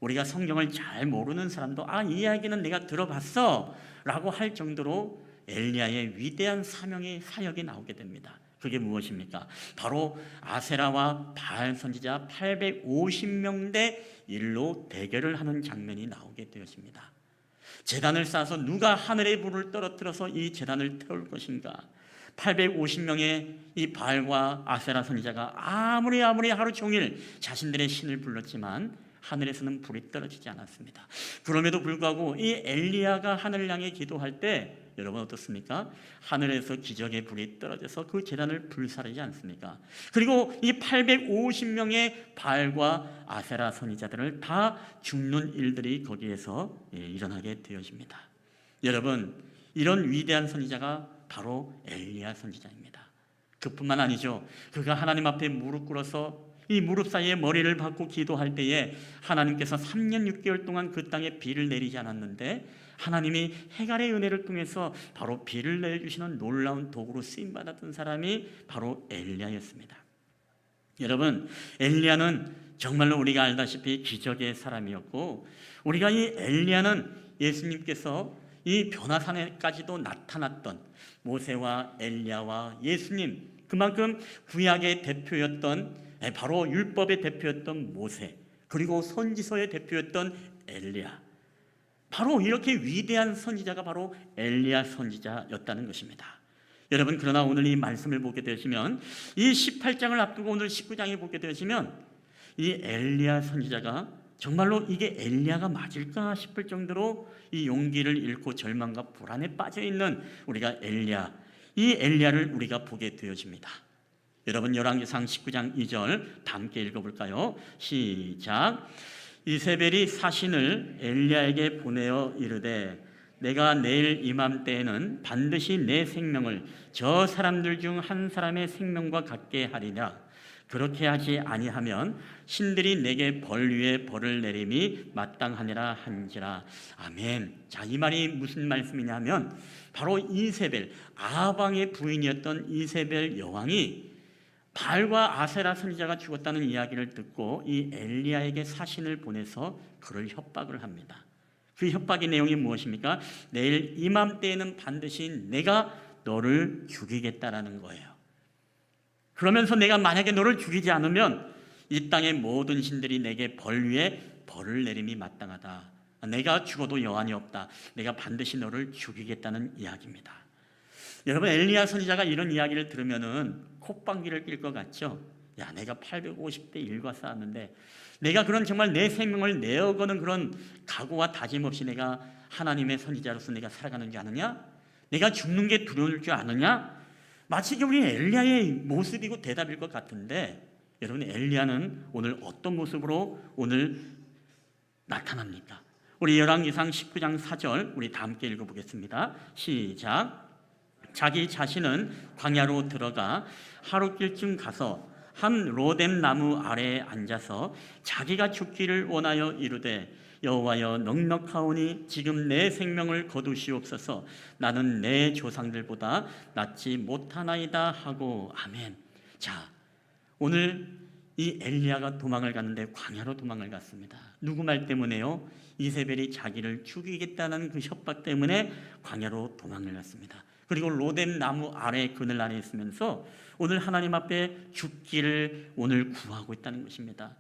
우리가 성경을 잘 모르는 사람도 이 이야기는 내가 들어봤어 라고 할 정도로 엘리야의 위대한 사역이 나오게 됩니다. 그게 무엇입니까? 바로 아세라와 바알 선지자 850명 대 1로 대결을 하는 장면이 나오게 되었습니다. 제단을 쌓아서 누가 하늘의 불을 떨어뜨려서 이 제단을 태울 것인가? 850명의 이 바알과 아세라 선지자가 아무리 하루 종일 자신들의 신을 불렀지만 하늘에서는 불이 떨어지지 않았습니다. 그럼에도 불구하고 이 엘리야가 하늘을 향해 기도할 때 여러분 어떻습니까? 하늘에서 기적의 불이 떨어져서 그 제단을 불사르지 않습니까? 그리고 이 850명의 바알과 아세라 선지자들을 다 죽는 일들이 거기에서 일어나게 되어집니다. 여러분, 이런 위대한 선지자가 바로 엘리야 선지자입니다. 그뿐만 아니죠. 그가 하나님 앞에 무릎 꿇어서 이 무릎 사이에 머리를 박고 기도할 때에 하나님께서 3년 6개월 동안 그 땅에 비를 내리지 않았는데 하나님이 해갈의 은혜를 통해서 바로 비를 내려주시는 놀라운 도구로 쓰임받았던 사람이 바로 엘리야였습니다. 여러분, 엘리야는 정말로 우리가 알다시피 기적의 사람이었고, 우리가 이 엘리야는 예수님께서 이 변화산에까지도 나타났던 모세와 엘리야와 예수님, 그만큼 구약의 대표였던 바로 율법의 대표였던 모세, 그리고 선지서의 대표였던 엘리야, 바로 이렇게 위대한 선지자가 바로 엘리야 선지자였다는 것입니다. 여러분, 그러나 오늘 이 말씀을 보게 되시면, 이 18장을 앞두고 오늘 19장에 보게 되시면 이 엘리야 선지자가 정말로 이게 엘리야가 맞을까 싶을 정도로 이 용기를 잃고 절망과 불안에 빠져있는 우리가 엘리야, 이 엘리야를 우리가 보게 되어집니다. 여러분, 열왕기상 19장 2절 다 함께 읽어볼까요? 시작. 이세벨이 사신을 엘리야에게 보내어 이르되 내가 내일 이맘때에는 반드시 내 생명을 저 사람들 중 한 사람의 생명과 같게 하리라. 그렇게 하지 아니하면 신들이 내게 벌 위에 벌을 내림이 마땅하니라 한지라. 아멘. 자, 이 말이 무슨 말씀이냐면 바로 이세벨, 아방의 부인이었던 이세벨 여왕이 바알과 아세라 선지자가 죽었다는 이야기를 듣고 이 엘리야에게 사신을 보내서 그를 협박을 합니다. 그 협박의 내용이 무엇입니까? 내일 이맘때에는 반드시 내가 너를 죽이겠다라는 거예요. 그러면서 내가 만약에 너를 죽이지 않으면 이 땅의 모든 신들이 내게 벌 위에 벌을 내림이 마땅하다. 내가 죽어도 여한이 없다. 내가 반드시 너를 죽이겠다는 이야기입니다. 여러분, 엘리야 선지자가 이런 이야기를 들으면은 콧방귀를 낄 것 같죠? 야, 내가 850대 일과 쌓았는데 내가 그런 정말 내 생명을 내어거는 그런 각오와 다짐 없이 내가 하나님의 선지자로서 내가 살아가는 줄 아느냐? 내가 죽는 게 두려울 줄 아느냐? 마치 우리 엘리야의 모습이고 대답일 것 같은데, 여러분, 엘리야는 오늘 어떤 모습으로 오늘 나타납니까? 우리 열왕기상 19장 4절 우리 다 함께 읽어보겠습니다. 시작. 자기 자신은 광야로 들어가 하룻길쯤 가서 한 로뎀 나무 아래에 앉아서 자기가 죽기를 원하여 이르되 여호와여 넉넉하오니 지금 내 생명을 거두시옵소서. 나는 내 조상들보다 낫지 못하나이다 하고. 아멘. 자, 오늘 이 엘리야가 도망을 갔는데 광야로 도망을 갔습니다. 누구 말 때문에요? 이세벨이 자기를 죽이겠다는 그 협박 때문에 광야로 도망을 갔습니다. 그리고 로뎀 나무 아래 그늘 아래 있으면서 오늘 하나님 앞에 죽기를 오늘 구하고 있다는 것입니다.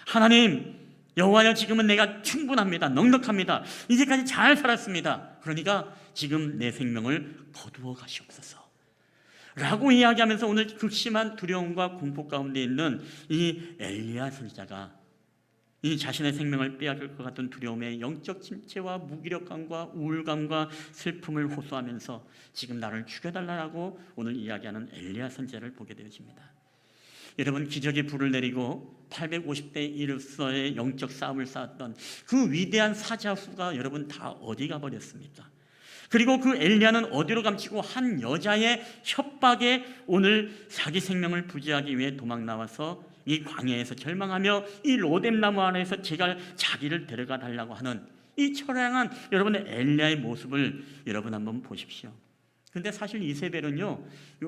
하나님, 여호와여 지금은 내가 충분합니다. 넉넉합니다. 이제까지 잘 살았습니다. 그러니까 지금 내 생명을 거두어 가시옵소서 라고 이야기하면서 오늘 극심한 두려움과 공포 가운데 있는 이 엘리야 선지자가 이 자신의 생명을 빼앗길 것 같은 두려움의 영적 침체와 무기력감과 우울감과 슬픔을 호소하면서 지금 나를 죽여달라고 오늘 이야기하는 엘리야 선지자를 보게 되어집니다. 여러분, 기적의 불을 내리고 850대 1로서의 영적 싸움을 쌓았던 그 위대한 사자후가 여러분 다 어디 가버렸습니까? 그리고 그 엘리야는 어디로 감치고 한 여자의 협박에 오늘 자기 생명을 부지하기 위해 도망 나와서 이 광야에서 절망하며 이 로뎀 나무 안에서 제가 자기를 데려가 달라고 하는 이 처량한 여러분의 엘리야의 모습을 여러분 한번 보십시오. 근데 사실 이세벨은요,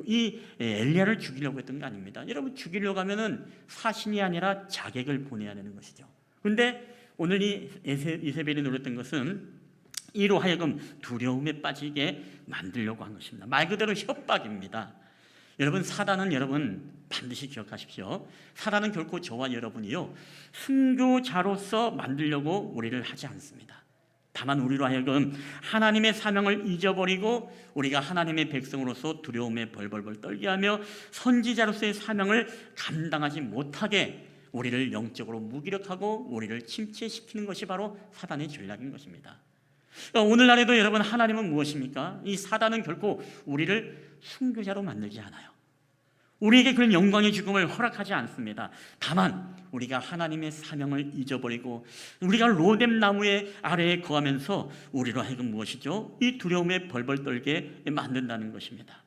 이 엘리야를 죽이려고 했던 게 아닙니다. 여러분, 죽이려고 하면은 사신이 아니라 자객을 보내야 되는 것이죠. 근데 오늘 이 이세벨이 노렸던 것은 이로 하여금 두려움에 빠지게 만들려고 한 것입니다. 말 그대로 협박입니다. 여러분, 사단은 여러분 반드시 기억하십시오. 사단은 결코 저와 여러분이요 순교자로서 만들려고 우리를 하지 않습니다. 다만 우리로 하여금 하나님의 사명을 잊어버리고 우리가 하나님의 백성으로서 두려움에 벌벌벌 떨게 하며 선지자로서의 사명을 감당하지 못하게 우리를 영적으로 무기력하고 우리를 침체시키는 것이 바로 사단의 전략인 것입니다. 오늘날에도 여러분, 하나님은 무엇입니까? 이 사단은 결코 우리를 순교자로 만들지 않아요. 우리에게 그런 영광의 죽음을 허락하지 않습니다. 다만 우리가 하나님의 사명을 잊어버리고 우리가 로뎀 나무의 아래에 거하면서 우리로 하여금 무엇이죠? 이 두려움에 벌벌 떨게 만든다는 것입니다.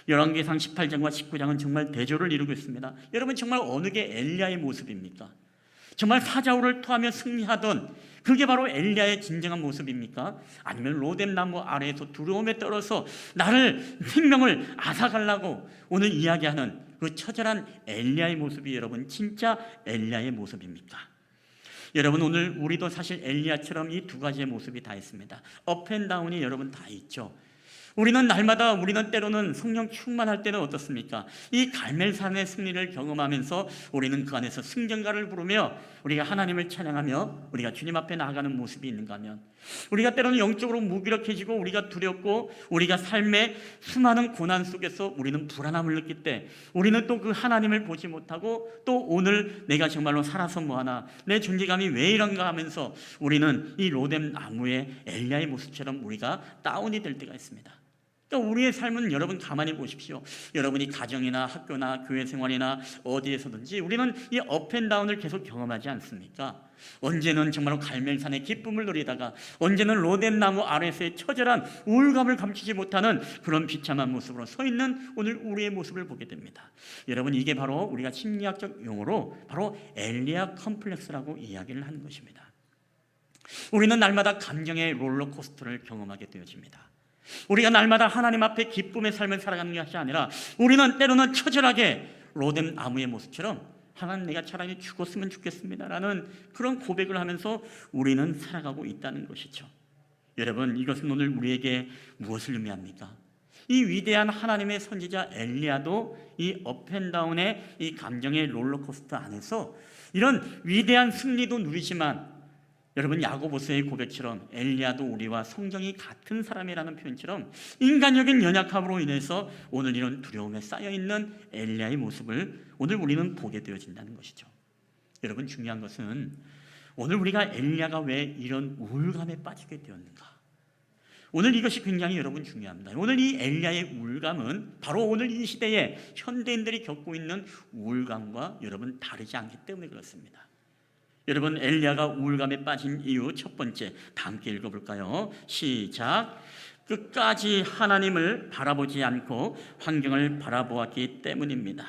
열왕기상 18장과 19장은 정말 대조를 이루고 있습니다. 여러분, 정말 어느 게 엘리야의 모습입니까? 정말 사자후를 토하며 승리하던 그게 바로 엘리야의 진정한 모습입니까? 아니면 로뎀 나무 아래에서 두려움에 떨어서 나를 생명을 앗아가려고 오늘 이야기하는 그 처절한 엘리야의 모습이 여러분 진짜 엘리야의 모습입니까? 여러분, 오늘 우리도 사실 엘리야처럼 이 두 가지의 모습이 다 있습니다. 업앤다운이 여러분 다 있죠. 우리는 날마다 우리는 때로는 성령 충만할 때는 어떻습니까? 이 갈멜산의 승리를 경험하면서 우리는 그 안에서 승전가를 부르며 우리가 하나님을 찬양하며 우리가 주님 앞에 나아가는 모습이 있는가 하면 우리가 때로는 영적으로 무기력해지고 우리가 두렵고 우리가 삶의 수많은 고난 속에서 우리는 불안함을 느낄 때 우리는 또 그 하나님을 보지 못하고 또 오늘 내가 정말로 살아서 뭐하나 내 존재감이 왜 이런가 하면서 우리는 이 로뎀 나무의 엘리야의 모습처럼 우리가 다운이 될 때가 있습니다. 우리의 삶은 여러분 가만히 보십시오. 여러분이 가정이나 학교나 교회 생활이나 어디에서든지 우리는 이 업앤다운을 계속 경험하지 않습니까? 언제는 정말로 갈멜산의 기쁨을 누리다가 언제는 로뎀 나무 아래에서의 처절한 우울감을 감추지 못하는 그런 비참한 모습으로 서 있는 오늘 우리의 모습을 보게 됩니다. 여러분, 이게 바로 우리가 심리학적 용어로 바로 엘리야 컴플렉스라고 이야기를 하는 것입니다. 우리는 날마다 감정의 롤러코스터를 경험하게 되어집니다. 우리가 날마다 하나님 앞에 기쁨의 삶을 살아가는 것이 아니라 우리는 때로는 처절하게 로뎀 나무의 모습처럼 하나님, 내가 차라리 죽었으면 좋겠습니다라는 그런 고백을 하면서 우리는 살아가고 있다는 것이죠. 여러분, 이것은 오늘 우리에게 무엇을 의미합니까? 이 위대한 하나님의 선지자 엘리야도 이 업앤다운의 이 감정의 롤러코스터 안에서 이런 위대한 승리도 누리지만 여러분, 야고보서의 고백처럼 엘리야도 우리와 성정이 같은 사람이라는 표현처럼 인간적인 연약함으로 인해서 오늘 이런 두려움에 쌓여있는 엘리야의 모습을 오늘 우리는 보게 되어진다는 것이죠. 여러분, 중요한 것은 오늘 우리가 엘리야가 왜 이런 우울감에 빠지게 되었는가? 오늘 이것이 굉장히 여러분 중요합니다. 오늘 이 엘리야의 우울감은 바로 오늘 이 시대에 현대인들이 겪고 있는 우울감과 여러분 다르지 않기 때문에 그렇습니다. 여러분, 엘리야가 우울감에 빠진 이유 첫 번째, 다 함께 읽어볼까요? 시작. 끝까지 하나님을 바라보지 않고 환경을 바라보았기 때문입니다.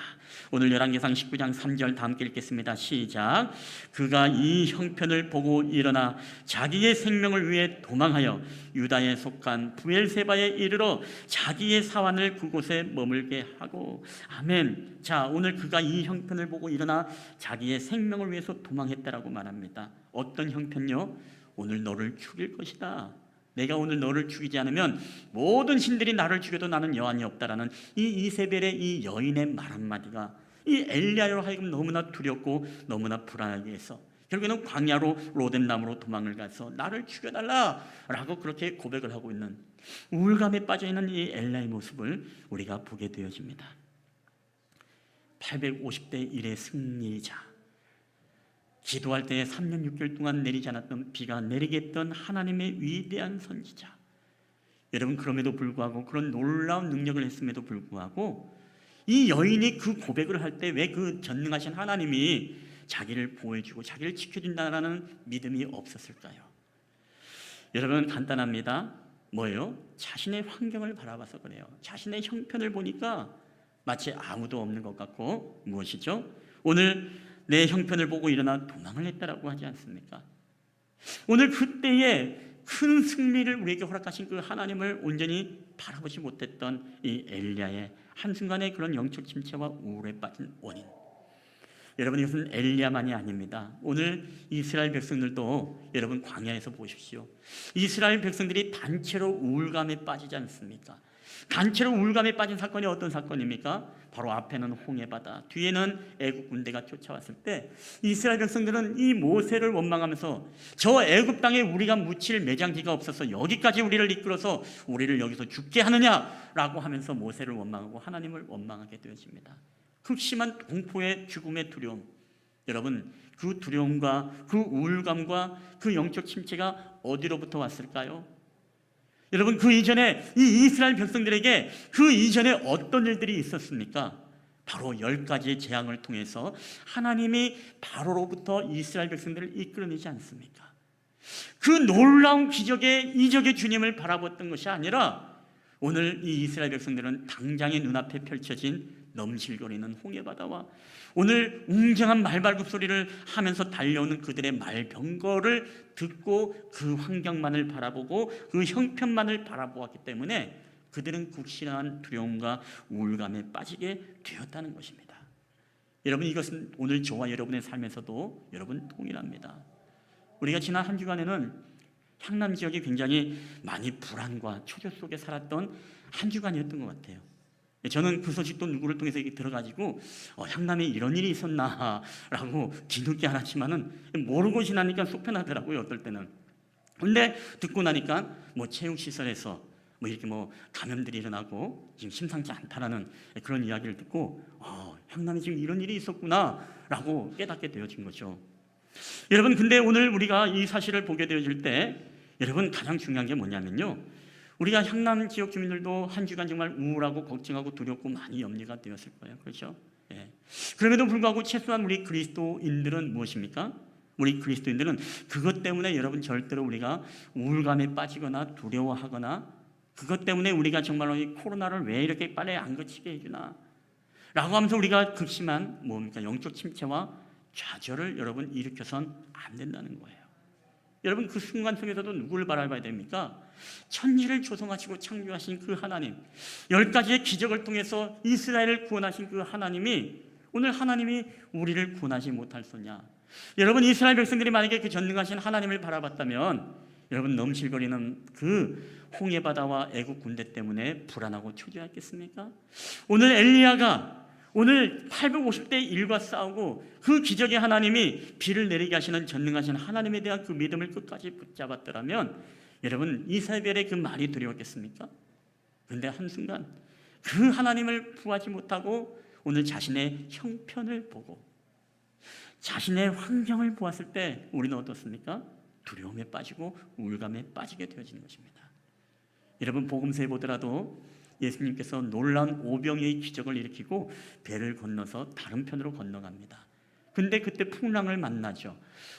오늘 열왕기상 19장 3절 다 함께 읽겠습니다. 시작. 그가 이 형편을 보고 일어나 자기의 생명을 위해 도망하여 유다에 속한 브엘세바에 이르러 자기의 사환을 그곳에 머물게 하고. 아멘. 자, 오늘 그가 이 형편을 보고 일어나 자기의 생명을 위해서 도망했다라고 말합니다. 어떤 형편요? 오늘 너를 죽일 것이다. 내가 오늘 너를 죽이지 않으면 모든 신들이 나를 죽여도 나는 여한이 없다라는 이 이세벨의 이 여인의 말 한마디가 이 엘리야로 하여금 너무나 두렵고 너무나 불안하게 해서 결국에는 광야로 로뎀나무로 도망을 가서 나를 죽여달라라고 그렇게 고백을 하고 있는 우울감에 빠져있는 이 엘리야의 모습을 우리가 보게 되어집니다. 850대 1의 승리자, 기도할 때 3년 6개월 동안 내리지 않았던 비가 내리게 했던 하나님의 위대한 선지자. 여러분, 그럼에도 불구하고 그런 놀라운 능력을 했음에도 불구하고 이 여인이 그 고백을 할 때 왜 그 전능하신 하나님이 자기를 보호해주고 자기를 지켜준다는 믿음이 없었을까요? 여러분, 간단합니다. 뭐예요? 자신의 환경을 바라봐서 그래요. 자신의 형편을 보니까 마치 아무도 없는 것 같고, 무엇이죠? 오늘 내 형편을 보고 일어나 도망을 했다라고 하지 않습니까? 오늘 그때에 큰 승리를 우리에게 허락하신 그 하나님을 온전히 바라보지 못했던 이 엘리야의 한순간의 그런 영적 침체와 우울에 빠진 원인. 여러분, 이것은 엘리야만이 아닙니다. 오늘 이스라엘 백성들도 여러분 광야에서 보십시오. 이스라엘 백성들이 단체로 우울감에 빠지지 않습니까? 단체로 우울감에 빠진 사건이 어떤 사건입니까? 바로 앞에는 홍해바다, 뒤에는 애국 군대가 쫓아왔을 때 이스라엘 백성들은 이 모세를 원망하면서 저 애굽 땅에 우리가 묻힐 매장지가 없어서 여기까지 우리를 이끌어서 우리를 여기서 죽게 하느냐라고 하면서 모세를 원망하고 하나님을 원망하게 되어집니다. 극심한 공포의 죽음의 두려움. 여러분, 그 두려움과 그 우울감과 그 영적 침체가 어디로부터 왔을까요? 여러분, 그 이전에 이 이스라엘 백성들에게 그 이전에 어떤 일들이 있었습니까? 바로 10가지의 재앙을 통해서 하나님이 바로로부터 이스라엘 백성들을 이끌어내지 않습니까? 그 놀라운 기적의 이적의 주님을 바라봤던 것이 아니라 오늘 이 이스라엘 백성들은 당장의 눈앞에 펼쳐진 넘실거리는 홍해바다와 오늘 웅장한 말발굽 소리를 하면서 달려오는 그들의 말병거를 듣고 그 환경만을 바라보고 그 형편만을 바라보았기 때문에 그들은 극심한 두려움과 우울감에 빠지게 되었다는 것입니다. 여러분, 이것은 오늘 저와 여러분의 삶에서도 여러분 동일합니다. 우리가 지난 한 주간에는 향남 지역이 굉장히 많이 불안과 초조 속에 살았던 한 주간이었던 것 같아요. 저는 그 소식도 누구를 통해서 들어가지고 향남에 이런 일이 있었나라고 뒤늦게 알았지만은 모르고 지나니까 속편하더라고요, 어떨 때는. 근데 듣고 나니까 뭐 체육시설에서 뭐 이렇게 뭐 감염들이 일어나고 지금 심상치 않다라는 그런 이야기를 듣고 향남에 지금 이런 일이 있었구나라고 깨닫게 되어진 거죠. 여러분, 근데 오늘 우리가 이 사실을 보게 되어질 때 여러분, 가장 중요한 게 뭐냐면요, 우리가 향남 지역 주민들도 한 주간 정말 우울하고 걱정하고 두렵고 많이 염려가 되었을 거예요. 그렇죠? 예. 그럼에도 불구하고 최소한 우리 그리스도인들은 무엇입니까? 우리 그리스도인들은 그것 때문에 여러분 절대로 우리가 우울감에 빠지거나 두려워하거나 그것 때문에 우리가 정말로 이 코로나를 왜 이렇게 빨리 안 거치게 해주나 라고 하면서 우리가 극심한 뭡니까? 영적 침체와 좌절을 여러분 일으켜선 안 된다는 거예요. 여러분, 그 순간 속에서도 누구를 바라봐야 됩니까? 천지를 조성하시고 창조하신 그 하나님, 10가지의 기적을 통해서 이스라엘을 구원하신 그 하나님이 오늘 하나님이 우리를 구원하지 못할소냐? 여러분, 이스라엘 백성들이 만약에 그 전능하신 하나님을 바라봤다면 여러분, 넘실거리는 그 홍해바다와 애국 군대 때문에 불안하고 초조했겠습니까? 오늘 엘리야가 오늘 850대 1과 싸우고 그 기적의 하나님이 비를 내리게 하시는 전능하신 하나님에 대한 그 믿음을 끝까지 붙잡았더라면 여러분, 이세벨의 그 말이 두려웠겠습니까? 그런데 한순간 그 하나님을 구하지 못하고 오늘 자신의 형편을 보고 자신의 환경을 보았을 때 우리는 어떻습니까? 두려움에 빠지고 우울감에 빠지게 되어지는 것입니다. 여러분 복음서에 보더라도 예수님께서 놀라운 오병이의 기적을 일으키고 배를 건너서 다른 편으로 건너갑니다. 근데 그때 풍랑을 만나죠.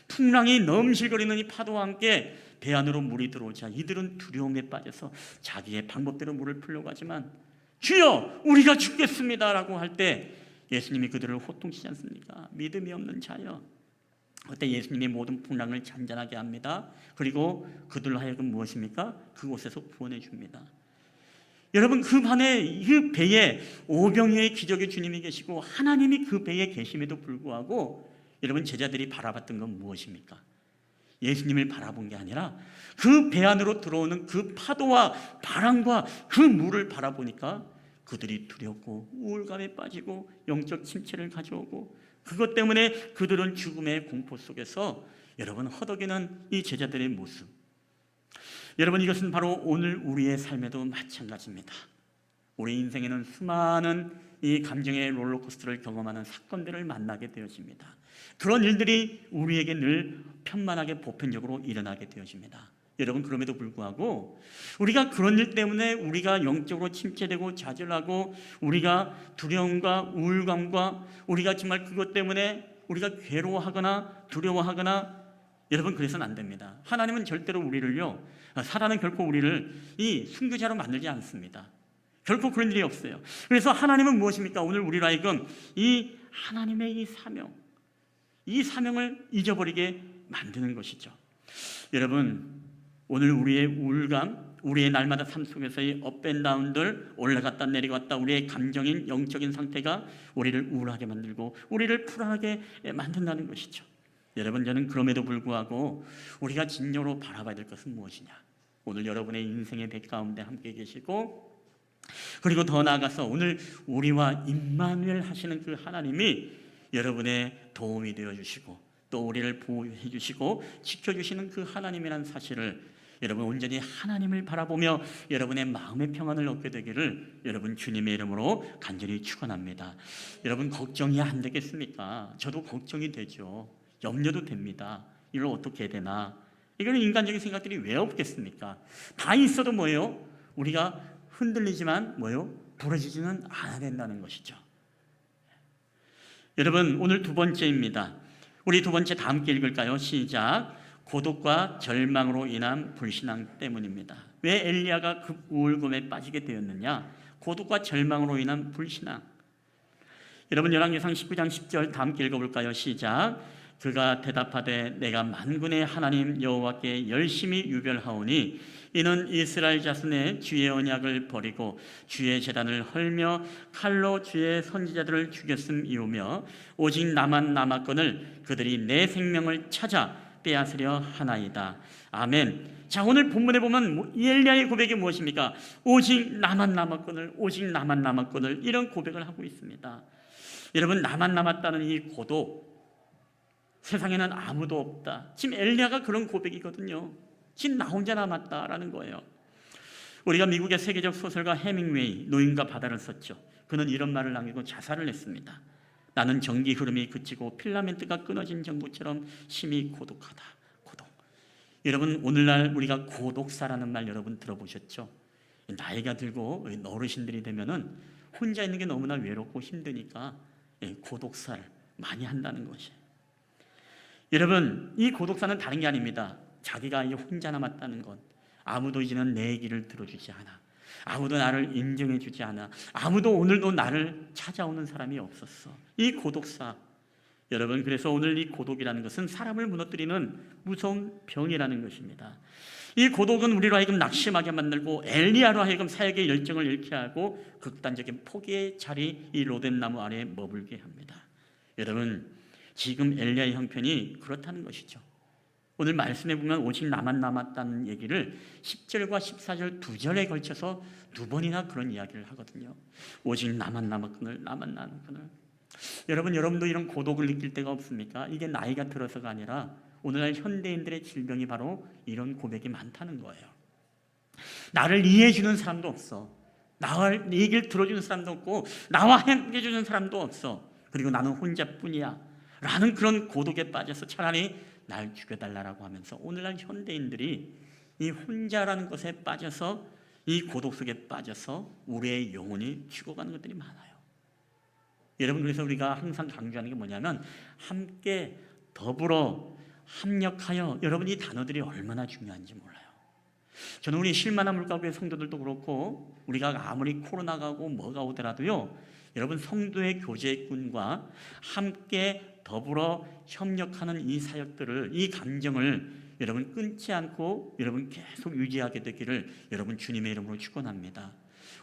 풍랑이 넘실거리는 이 파도와 함께 배 안으로 물이 들어오자 이들은 두려움에 빠져서 자기의 방법대로 물을 풀려고 하지만 주여 우리가 죽겠습니다 라고 할 때 예수님이 그들을 호통치지 않습니까? 믿음이 없는 자여. 그때 예수님이 모든 풍랑을 잔잔하게 합니다. 그리고 그들로 하여금 무엇입니까? 그곳에서 구원해 줍니다. 여러분 그 배에 오병이어의 기적의 주님이 계시고 하나님이 그 배에 계심에도 불구하고 여러분 제자들이 바라봤던 건 무엇입니까? 예수님을 바라본 게 아니라 그 배 안으로 들어오는 그 파도와 바람과 그 물을 바라보니까 그들이 두렵고 우울감에 빠지고 영적 침체를 가져오고 그것 때문에 그들은 죽음의 공포 속에서 여러분 허덕이는 이 제자들의 모습. 여러분 이것은 바로 오늘 우리의 삶에도 마찬가지입니다. 우리 인생에는 수많은 이 감정의 롤러코스터를 경험하는 사건들을 만나게 되어집니다. 그런 일들이 우리에게 늘 편만하게 보편적으로 일어나게 되어집니다. 여러분 그럼에도 불구하고 우리가 그런 일 때문에 우리가 영적으로 침체되고 좌절하고 우리가 두려움과 우울감과 우리가 정말 그것 때문에 우리가 괴로워하거나 두려워하거나 여러분 그래서는 안 됩니다. 하나님은 절대로 우리를요 사단은 결코 우리를 이 순교자로 만들지 않습니다. 결코 그런 일이 없어요. 그래서 하나님은 무엇입니까? 오늘 우리로 하여금 이 하나님의 이 사명을 잊어버리게 만드는 것이죠. 여러분 오늘 우리의 우울감, 우리의 날마다 삶 속에서의 업앤다운들 올라갔다 내려갔다 우리의 감정인 영적인 상태가 우리를 우울하게 만들고 우리를 불안하게 만든다는 것이죠. 여러분 저는 그럼에도 불구하고 우리가 진정으로 바라봐야 될 것은 무엇이냐? 오늘 여러분의 인생의 배 가운데 함께 계시고 그리고 더 나아가서 오늘 우리와 임마누엘 하시는 그 하나님이 여러분의 도움이 되어주시고 또 우리를 보호해 주시고 지켜주시는 그 하나님이라는 사실을 여러분 온전히 하나님을 바라보며 여러분의 마음의 평안을 얻게 되기를 여러분 주님의 이름으로 간절히 축원합니다. 여러분 걱정이 안 되겠습니까? 저도 걱정이 되죠. 염려도 됩니다. 이걸 어떻게 해야 되나? 이거는 인간적인 생각들이 왜 없겠습니까? 다 있어도 뭐예요? 우리가 흔들리지만 뭐예요? 부러지지는 않아야 된다는 것이죠. 여러분 오늘 두 번째입니다. 우리 두 번째 다 함께 읽을까요? 시작. 고독과 절망으로 인한 불신앙 때문입니다. 왜 엘리야가 급 우울감에 빠지게 되었느냐? 고독과 절망으로 인한 불신앙. 여러분 열왕기상 19장 10절 다 함께 읽어볼까요? 시작. 그가 대답하되 내가 만군의 하나님 여호와께 열심히 유별하오니 이는 이스라엘 자손의 주의 언약을 버리고 주의 제단을 헐며 칼로 주의 선지자들을 죽였음이오며 오직 나만 남았거늘 그들이 내 생명을 찾아 빼앗으려 하나이다. 아멘. 자 오늘 본문에 보면 엘리야의 고백이 무엇입니까? 오직 나만 남았거늘 오직 나만 남았거늘 이런 고백을 하고 있습니다. 여러분 나만 남았다는 이 고독 세상에는 아무도 없다. 지금 엘리야가 그런 고백이거든요. 지금 나 혼자 남았다라는 거예요. 우리가 미국의 세계적 소설가 해밍웨이 노인과 바다를 썼죠. 그는 이런 말을 남기고 자살을 했습니다. 나는 전기 흐름이 그치고 필라멘트가 끊어진 정부처럼 심히 고독하다. 고독. 여러분 오늘날 우리가 고독사라는 말 여러분 들어보셨죠? 나이가 들고 어르신들이 되면은 혼자 있는 게 너무나 외롭고 힘드니까 고독사를 많이 한다는 것이에요. 여러분 이 고독사는 다른 게 아닙니다. 자기가 이제 혼자 남았다는 것, 아무도 이제는 내 얘기를 들어주지 않아, 아무도 나를 인정해 주지 않아, 아무도 오늘도 나를 찾아오는 사람이 없었어. 이 고독사. 여러분 그래서 오늘 이 고독이라는 것은 사람을 무너뜨리는 무서운 병이라는 것입니다. 이 고독은 우리로 하여금 낙심하게 만들고 엘리야로 하여금 사역의 열정을 잃게 하고 극단적인 포기의 자리 이 로뎀나무 아래에 머물게 합니다. 여러분 지금 엘리야의 형편이 그렇다는 것이죠. 오늘 말씀에 보면 오직 나만 남았다는 얘기를 10절과 14절 두 절에 걸쳐서 두 번이나 그런 이야기를 하거든요. 오직 나만 남았거늘 나만 남았거늘. 여러분도 이런 고독을 느낄 때가 없습니까? 이게 나이가 들어서가 아니라 오늘날 현대인들의 질병이 바로 이런 고백이 많다는 거예요. 나를 이해해 주는 사람도 없어. 나의 얘기를 들어주는 사람도 없고 나와 함께 해주는 사람도 없어. 그리고 나는 혼자뿐이야 라는 그런 고독에 빠져서 차라리 날 죽여달라고 하면서 오늘날 현대인들이 이 혼자라는 것에 빠져서 이 고독 속에 빠져서 우리의 영혼이 죽어가는 것들이 많아요. 여러분, 그래서 우리가 항상 강조하는 게 뭐냐면 함께 더불어 합력하여, 여러분 이 단어들이 얼마나 중요한지 몰라요. 저는 우리 실만한 물가교회 성도들도 그렇고 우리가 아무리 코로나가 오고 뭐가 오더라도요, 여러분 성도의 교제꾼과 함께 더불어 협력하는 이 사역들을, 이 감정을 여러분 끊지 않고 여러분 계속 유지하게 되기를 여러분 주님의 이름으로 축원합니다.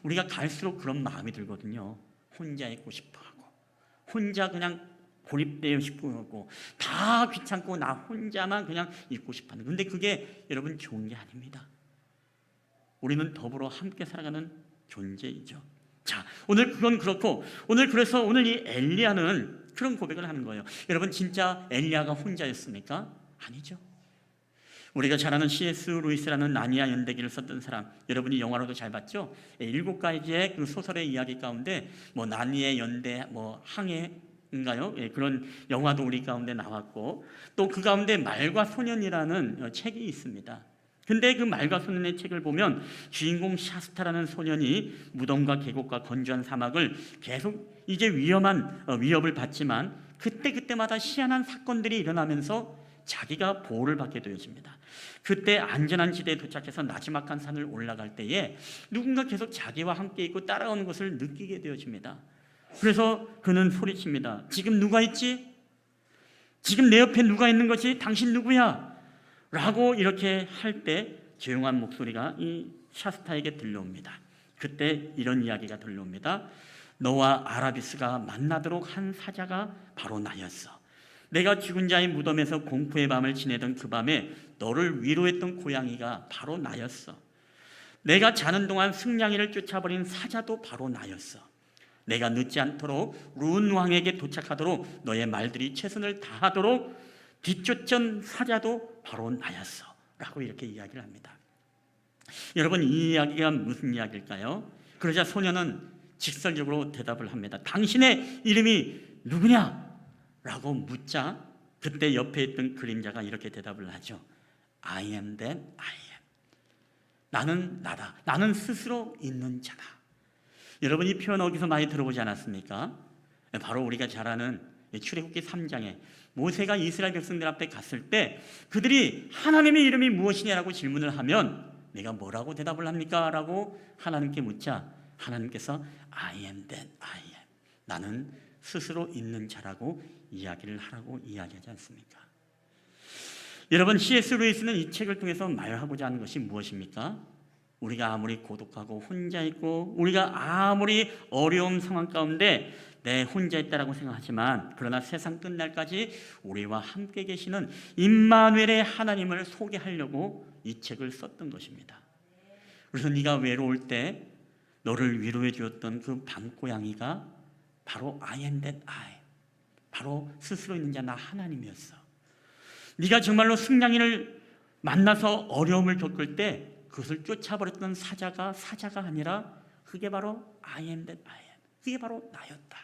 우리가 갈수록 그런 마음이 들거든요. 혼자 있고 싶어하고, 혼자 그냥 고립되어 싶고 하고, 다 귀찮고 나 혼자만 그냥 있고 싶어하는. 근데 그게 여러분 좋은 게 아닙니다. 우리는 더불어 함께 살아가는 존재이죠. 자, 오늘 그건 그렇고, 그래서 오늘 이 엘리야는 그런 고백을 하는 거예요. 여러분, 진짜 엘리야가 혼자였습니까? 아니죠. 우리가 잘 아는 C.S. 루이스라는 나니아 연대기를 썼던 사람, 여러분이 영화로도 잘 봤죠? 7가지의 그 소설의 이야기 가운데 뭐 나니아 연대, 뭐 항해인가요? 그런 영화도 우리 가운데 나왔고, 또 그 가운데 말과 소년이라는 책이 있습니다. 근데 그 말과 소년의 책을 보면 주인공 샤스타라는 소년이 무덤과 계곡과 건조한 사막을 계속 이제 위험한 위협을 받지만 그때마다 희한한 사건들이 일어나면서 자기가 보호를 받게 되어집니다. 그때 안전한 지대에 도착해서 나지막한 산을 올라갈 때에 누군가 계속 자기와 함께 있고 따라오는 것을 느끼게 되어집니다. 그래서 그는 소리칩니다. 지금 누가 있지? 지금 내 옆에 누가 있는 것이? 당신 누구야? 라고 이렇게 할 때 조용한 목소리가 이 샤스타에게 들려옵니다. 그때 이런 이야기가 들려옵니다. 너와 아라비스가 만나도록 한 사자가 바로 나였어. 내가 죽은 자의 무덤에서 공포의 밤을 지내던 그 밤에 너를 위로했던 고양이가 바로 나였어. 내가 자는 동안 승냥이를 쫓아버린 사자도 바로 나였어. 내가 늦지 않도록 룬 왕에게 도착하도록 너의 말들이 최선을 다하도록 뒤쫓던 사자도 바로 나였어. 라고 이렇게 이야기를 합니다. 여러분, 이 이야기가 무슨 이야기일까요? 그러자 소년은 직설적으로 대답을 합니다. 당신의 이름이 누구냐? 라고 묻자 그때 옆에 있던 그림자가 이렇게 대답을 하죠. I am that I am. 나는 나다. 나는 스스로 있는 자다. 여러분, 이 표현 어디서 많이 들어보지 않았습니까? 바로 우리가 잘 아는 출애굽기 3장에 모세가 이스라엘 백성들 앞에 갔을 때 그들이 하나님의 이름이 무엇이냐라고 질문을 하면 내가 뭐라고 대답을 합니까? 라고 하나님께 묻자 하나님께서 I am that I am. 나는 스스로 있는 자라고 이야기를 하라고 이야기하지 않습니까? 여러분, C.S. 루이스는 이 책을 통해서 말하고자 하는 것이 무엇입니까? 우리가 아무리 고독하고 혼자 있고 우리가 아무리 어려운 상황 가운데 내 혼자 있다라고 생각하지만 그러나 세상 끝날까지 우리와 함께 계시는 임마누엘의 하나님을 소개하려고 이 책을 썼던 것입니다. 그래서 네가 외로울 때 너를 위로해 주었던 그 밤고양이가 바로 I am that I, 바로 스스로 있는 자 나 하나님이었어. 네가 정말로 승냥이를 만나서 어려움을 겪을 때 그것을 쫓아버렸던 사자가 아니라 그게 바로 I am that I am, 그게 바로 나였다.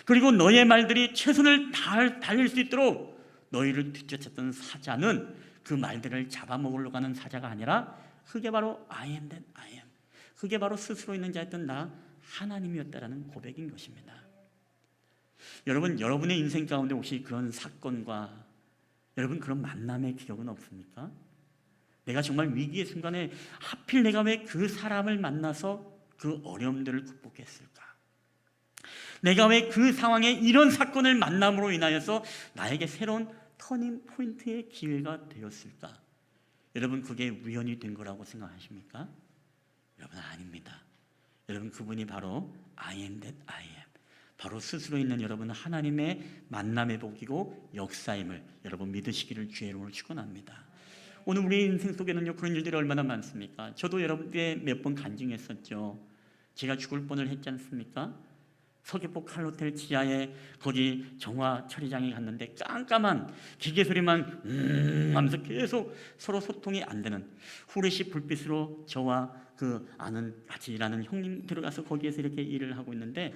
그리고 너의 말들이 최선을 다할 수 있도록 너희를 뒤쫓았던 사자는 그 말들을 잡아먹으려고 하는 사자가 아니라 그게 바로 I am that I am, 그게 바로 스스로 있는 자였던 나 하나님이었다라는 고백인 것입니다. 여러분, 여러분의 인생 가운데 혹시 그런 사건과 여러분 그런 만남의 기억은 없습니까? 내가 정말 위기의 순간에 하필 내가 왜 그 사람을 만나서 그 어려움들을 극복했을까? 내가 왜 그 상황에 이런 사건을 만남으로 인하여서 나에게 새로운 터닝 포인트의 기회가 되었을까? 여러분, 그게 우연이 된 거라고 생각하십니까? 여러분, 아닙니다. 여러분, 그분이 바로 I am that I am, 바로 스스로 있는 여러분 하나님의 만남의 복이고 역사임을 여러분 믿으시기를 주의 이름으로 축원합니다. 오늘 우리 인생 속에는요 그런 일들이 얼마나 많습니까? 저도 여러분께 몇 번 간증했었죠. 제가 죽을 뻔을 했지 않습니까? 서귀포 칼호텔 지하에 거기 정화 처리장에 갔는데 깜깜한 기계 소리만 하면서 계속 서로 소통이 안 되는 후레쉬 불빛으로 저와 그 아는 같이 일하는 형님 들어가서 거기에서 이렇게 일을 하고 있는데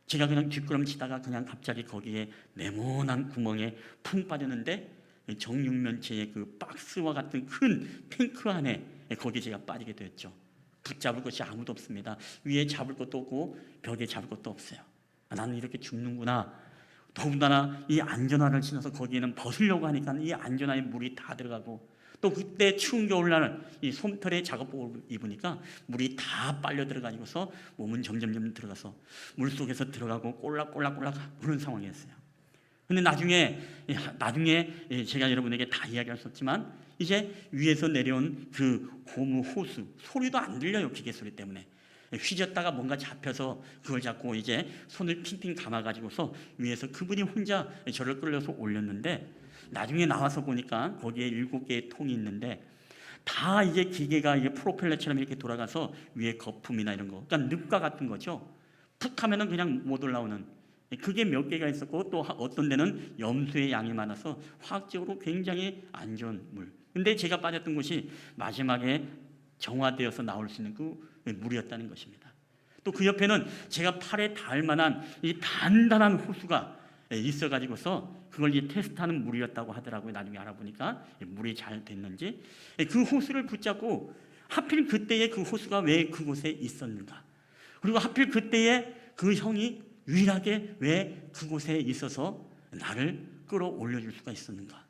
제가 그냥 뒷걸음치다가 그냥 갑자기 거기에 네모난 구멍에 푹 빠졌는데 정육면체의 그 박스와 같은 큰 탱크 안에 거기에 제가 빠지게 됐죠. 붙잡을 것이 아무도 없습니다. 위에 잡을 것도 없고 벽에 잡을 것도 없어요. 나는 이렇게 죽는구나. 더군다나 이 안전화를 신어서 거기에는 벗으려고 하니까 이 안전화에 물이 다 들어가고, 또 그때 추운 겨울날 이 솜털에 작업복을 입으니까 물이 다 빨려 들어가지고서 몸은 점점 들어가서 물속에서 들어가고 꼴락꼴락 그런 상황이었어요. 근데 나중에 제가 여러분에게 다 이야기할 수 없지만, 이제 위에서 내려온 그 고무 호수 소리도 안 들려요. 기계 소리 때문에. 휘졌다가 뭔가 잡혀서 그걸 잡고 이제 손을 핑핑 감아가지고서 위에서 그분이 혼자 저를 끌려서 올렸는데, 나중에 나와서 보니까 거기에 7개의 통이 있는데 다 이제 기계가 이게 프로펠러처럼 이렇게 돌아가서 위에 거품이나 이런 거, 그러니까 늪과 같은 거죠. 푹 하면은 그냥 못 올라오는, 그게 몇 개가 있었고, 또 어떤 데는 염수의 양이 많아서 화학적으로 굉장히 안 좋은 물. 근데 제가 빠졌던 곳이 마지막에 정화되어서 나올 수 있는 그 물이었다는 것입니다. 또 그 옆에는 제가 팔에 닿을 만한 이 단단한 호수가 있어가지고서 그걸 이제 테스트하는 물이었다고 하더라고요. 나중에 알아보니까 물이 잘 됐는지. 그 호수를 붙잡고 하필 그때에 그 호수가 왜 그곳에 있었는가, 그리고 하필 그때에 그 형이 유일하게 왜 그곳에 있어서 나를 끌어올려줄 수가 있었는가,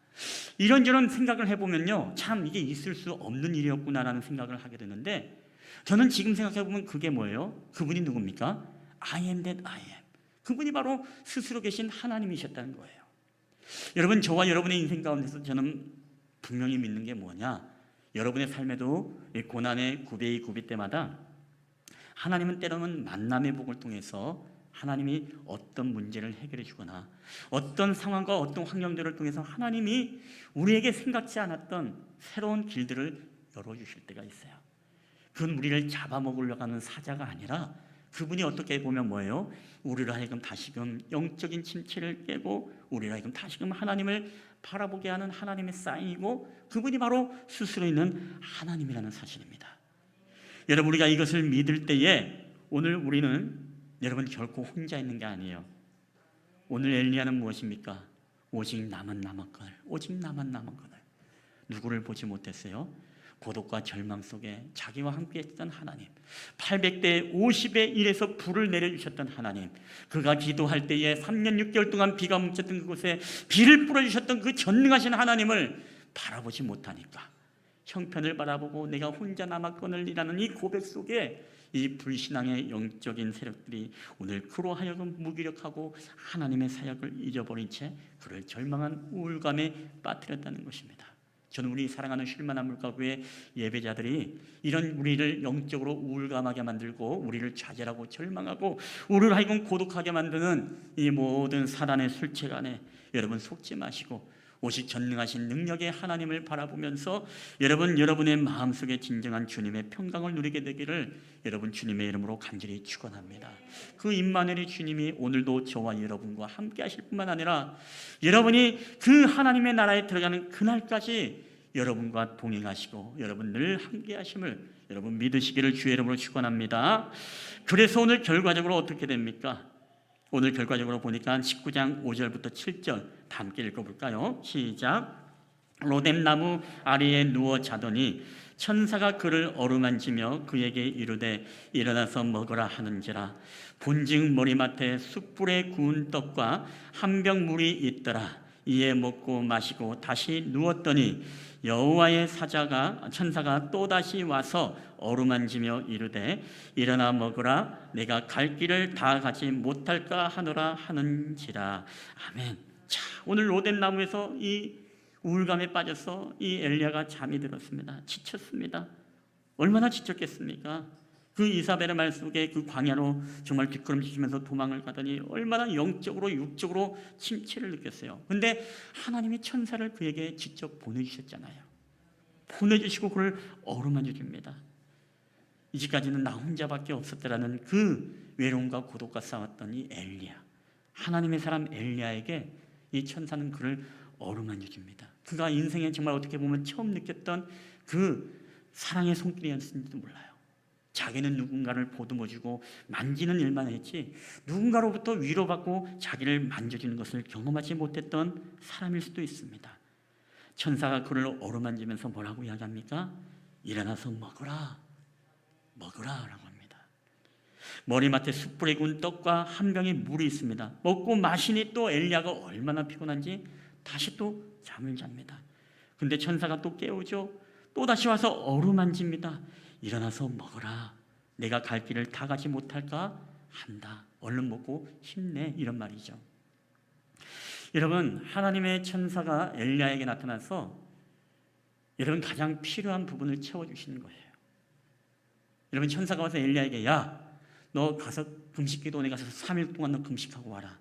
이런저런 생각을 해보면요, 참 이게 있을 수 없는 일이었구나라는 생각을 하게 되는데, 저는 지금 생각해보면 그게 뭐예요? 그분이 누굽니까? I am that I am. 그분이 바로 스스로 계신 하나님이셨다는 거예요. 여러분, 저와 여러분의 인생 가운데서 저는 분명히 믿는 게 뭐냐, 여러분의 삶에도 고난의 구비 때마다 하나님은 때로는 만남의 복을 통해서 하나님이 어떤 문제를 해결해 주거나 어떤 상황과 어떤 환경들을 통해서 하나님이 우리에게 생각지 않았던 새로운 길들을 열어주실 때가 있어요. 그건 우리를 잡아먹으려고 하는 사자가 아니라, 그분이 어떻게 보면 뭐예요? 우리를 하여금 다시금 영적인 침체를 깨고 우리를 하여금 다시금 하나님을 바라보게 하는 하나님의 사인이고, 그분이 바로 스스로 있는 하나님이라는 사실입니다. 여러분, 우리가 이것을 믿을 때에 오늘 우리는 여러분 결코 혼자 있는 게 아니에요. 오늘 엘리야는 무엇입니까? 오직 나만 남았거늘, 오직 나만 남았거늘. 누구를 보지 못했어요? 고독과 절망 속에 자기와 함께 했던 하나님, 800대 50의 1에서 불을 내려주셨던 하나님, 그가 기도할 때에 3년 6개월 동안 비가 멈췄던 그곳에 비를 뿌려주셨던 그 전능하신 하나님을 바라보지 못하니까 형편을 바라보고 내가 혼자 남았거늘이라는 이 고백 속에 이 불신앙의 영적인 세력들이 오늘 그로 하여금 무기력하고 하나님의 사역을 잊어버린 채 그를 절망한 우울감에 빠뜨렸다는 것입니다. 저는 우리 사랑하는 쉴만한 물가구의 예배자들이 이런 우리를 영적으로 우울감하게 만들고 우리를 좌절하고 절망하고 우리를 하여금 고독하게 만드는 이 모든 사단의 술책 안에 여러분 속지 마시고 오직 전능하신 능력의 하나님을 바라보면서 여러분의 마음속에 진정한 주님의 평강을 누리게 되기를 여러분 주님의 이름으로 간절히 축원합니다. 그 임마누엘의 주님이 오늘도 저와 여러분과 함께 하실 뿐만 아니라 여러분이 그 하나님의 나라에 들어가는 그날까지 여러분과 동행하시고 여러분 늘 함께 하심을 여러분 믿으시기를 주의 이름으로 축원합니다. 그래서 오늘 결과적으로 어떻게 됩니까? 오늘 결과적으로 보니까 19장 5절부터 7절 다 함께 읽어볼까요? 시작. 로뎀나무 아래에 누워 자더니 천사가 그를 어루만지며 그에게 이르되 일어나서 먹으라 하는지라. 본즉 머리맡에 숯불에 구운 떡과 한 병 물이 있더라. 이에 먹고 마시고 다시 누웠더니 여호와의 천사가 또다시 와서 어루만지며 이르되 일어나 먹으라. 내가 갈 길을 다 가지 못할까 하노라 하는지라. 아멘. 자, 오늘 로뎀나무에서 이 우울감에 빠져서 이 엘리야가 잠이 들었습니다. 지쳤습니다. 얼마나 지쳤겠습니까? 그 이사벨의 말 속에 그 광야로 정말 뒷걸음치면서 도망을 가더니 얼마나 영적으로 육적으로 침체를 느꼈어요. 근데 하나님이 천사를 그에게 직접 보내주셨잖아요. 보내주시고 그를 어루만져 줍니다. 이제까지는 나 혼자밖에 없었다라는 그 외로움과 고독과 싸웠던 이 엘리야, 하나님의 사람 엘리야에게 이 천사는 그를 어루만져 줍니다. 그가 인생에 정말 어떻게 보면 처음 느꼈던 그 사랑의 손길이었는지도 몰라요. 자기는 누군가를 보듬어주고 만지는 일만 했지 누군가로부터 위로받고 자기를 만져주는 것을 경험하지 못했던 사람일 수도 있습니다. 천사가 그를 어루만지면서 뭐라고 이야기합니까? 일어나서 먹어라. 먹으라라고 합니다. 머리맡에 숯불에 구운 떡과 한 병의 물이 있습니다. 먹고 마시니 또 엘리야가 얼마나 피곤한지 다시 또 잠을 잡니다. 근데 천사가 또 깨우죠. 또 다시 와서 어루만집니다. 일어나서 먹어라. 내가 갈 길을 다 가지 못할까 한다. 얼른 먹고 힘내. 이런 말이죠. 여러분, 하나님의 천사가 엘리야에게 나타나서 여러분 가장 필요한 부분을 채워주시는 거예요. 여러분, 천사가 와서 엘리야에게 야, 너 가서 금식기도원에 가서 3일 동안 너 금식하고 와라.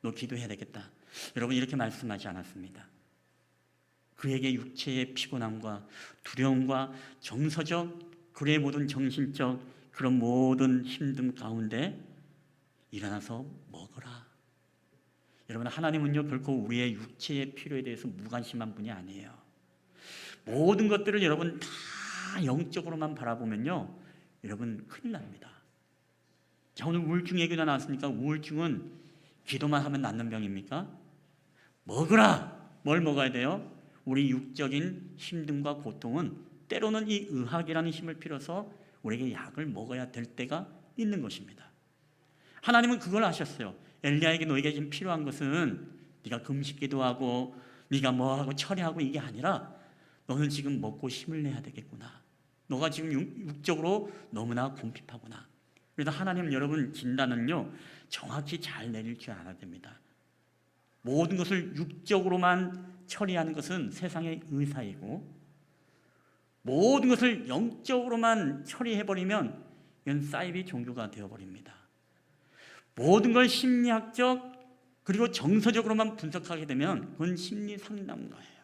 너 기도해야 되겠다. 여러분, 이렇게 말씀하지 않았습니다. 그에게 육체의 피곤함과 두려움과 정서적, 그의 모든 정신적 그런 모든 힘듦 가운데 일어나서 먹어라. 여러분, 하나님은요 결코 우리의 육체의 필요에 대해서 무관심한 분이 아니에요. 모든 것들을 여러분 다 영적으로만 바라보면요 여러분 큰일 납니다. 자, 오늘 우울증 얘기가 나왔으니까 우울증은 기도만 하면 낫는 병입니까? 먹으라. 뭘 먹어야 돼요? 우리 육적인 힘듦과 고통은 때로는 이 의학이라는 힘을 빌어서 우리에게 약을 먹어야 될 때가 있는 것입니다. 하나님은 그걸 아셨어요. 엘리야에게 너에게 지금 필요한 것은 네가 금식기도 하고 네가 뭐하고 처리하고 이게 아니라 너는 지금 먹고 힘을 내야 되겠구나. 너가 지금 육적으로 너무나 궁핍하구나. 그래서 하나님 여러분 진단은요 정확히 잘 내릴 줄 알아야 됩니다. 모든 것을 육적으로만 처리하는 것은 세상의 의사이고 모든 것을 영적으로만 처리해버리면 이건 사이비 종교가 되어버립니다. 모든 걸 심리학적 그리고 정서적으로만 분석하게 되면 그건 심리 상담가예요.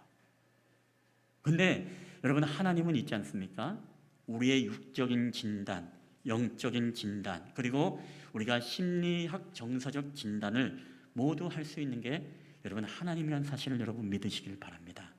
근데 여러분 하나님은 있지 않습니까? 우리의 육적인 진단, 영적인 진단 그리고 우리가 심리학 정서적 진단을 모두 할 수 있는 게 여러분 하나님이라는 사실을 여러분 믿으시길 바랍니다.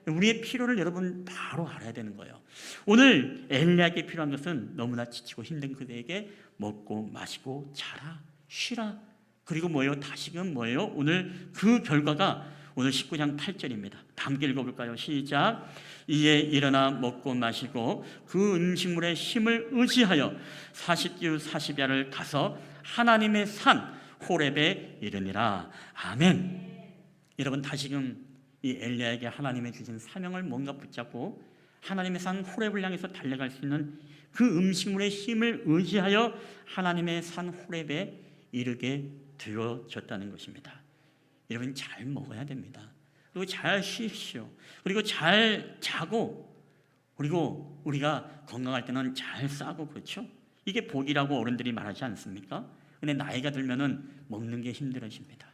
우리의 필요를 여러분 바로 알아야 되는 거예요. 오늘 엘리야에게 필요한 것은 너무나 지치고 힘든 그대에게 먹고 마시고 자라 쉬라. 그리고 뭐예요? 다시금 뭐예요? 오늘 그 결과가 오늘 19장 8절입니다. 다 함께 읽어볼까요? 시작. 이에 일어나 먹고 마시고 그 음식물의 힘을 의지하여 40주 40야를 가서 하나님의 산 호렙에 이르니라. 아멘. 여러분 다시금 이 엘리야에게 하나님의 주신 사명을 뭔가 붙잡고 하나님의 산 호렙을 향해서 달려갈 수 있는 그 음식물의 힘을 의지하여 하나님의 산 호렙에 이르게 되어졌다는 것입니다. 여러분 잘 먹어야 됩니다. 그리고 잘 쉬십시오. 그리고 잘 자고 그리고 우리가 건강할 때는 잘 싸고 그렇죠? 이게 복이라고 어른들이 말하지 않습니까? 근데 나이가 들면은 먹는 게 힘들어집니다.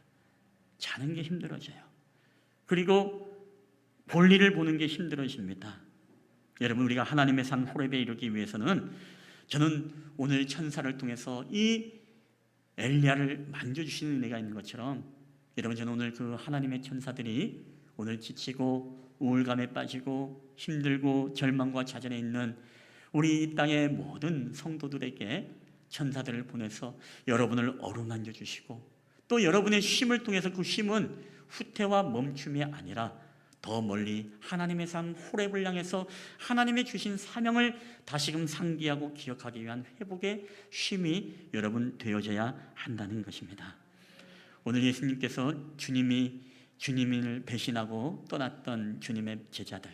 자는 게 힘들어져요. 그리고 볼일을 보는 게 힘들어집니다. 여러분 우리가 하나님의 산 호렙에 이르기 위해서는 저는 오늘 천사를 통해서 이 엘리야를 만져주시는 은혜가 있는 것처럼 여러분 저는 오늘 그 하나님의 천사들이 오늘 지치고 우울감에 빠지고 힘들고 절망과 좌절에 있는 우리 이 땅의 모든 성도들에게 천사들을 보내서 여러분을 어루만져 주시고 또 여러분의 쉼을 통해서 그 쉼은 후퇴와 멈춤이 아니라 더 멀리 하나님의 산 호렙을 향해서 하나님의 주신 사명을 다시금 상기하고 기억하기 위한 회복의 쉼이 여러분 되어져야 한다는 것입니다. 오늘 예수님께서 주님을 배신하고 떠났던 주님의 제자들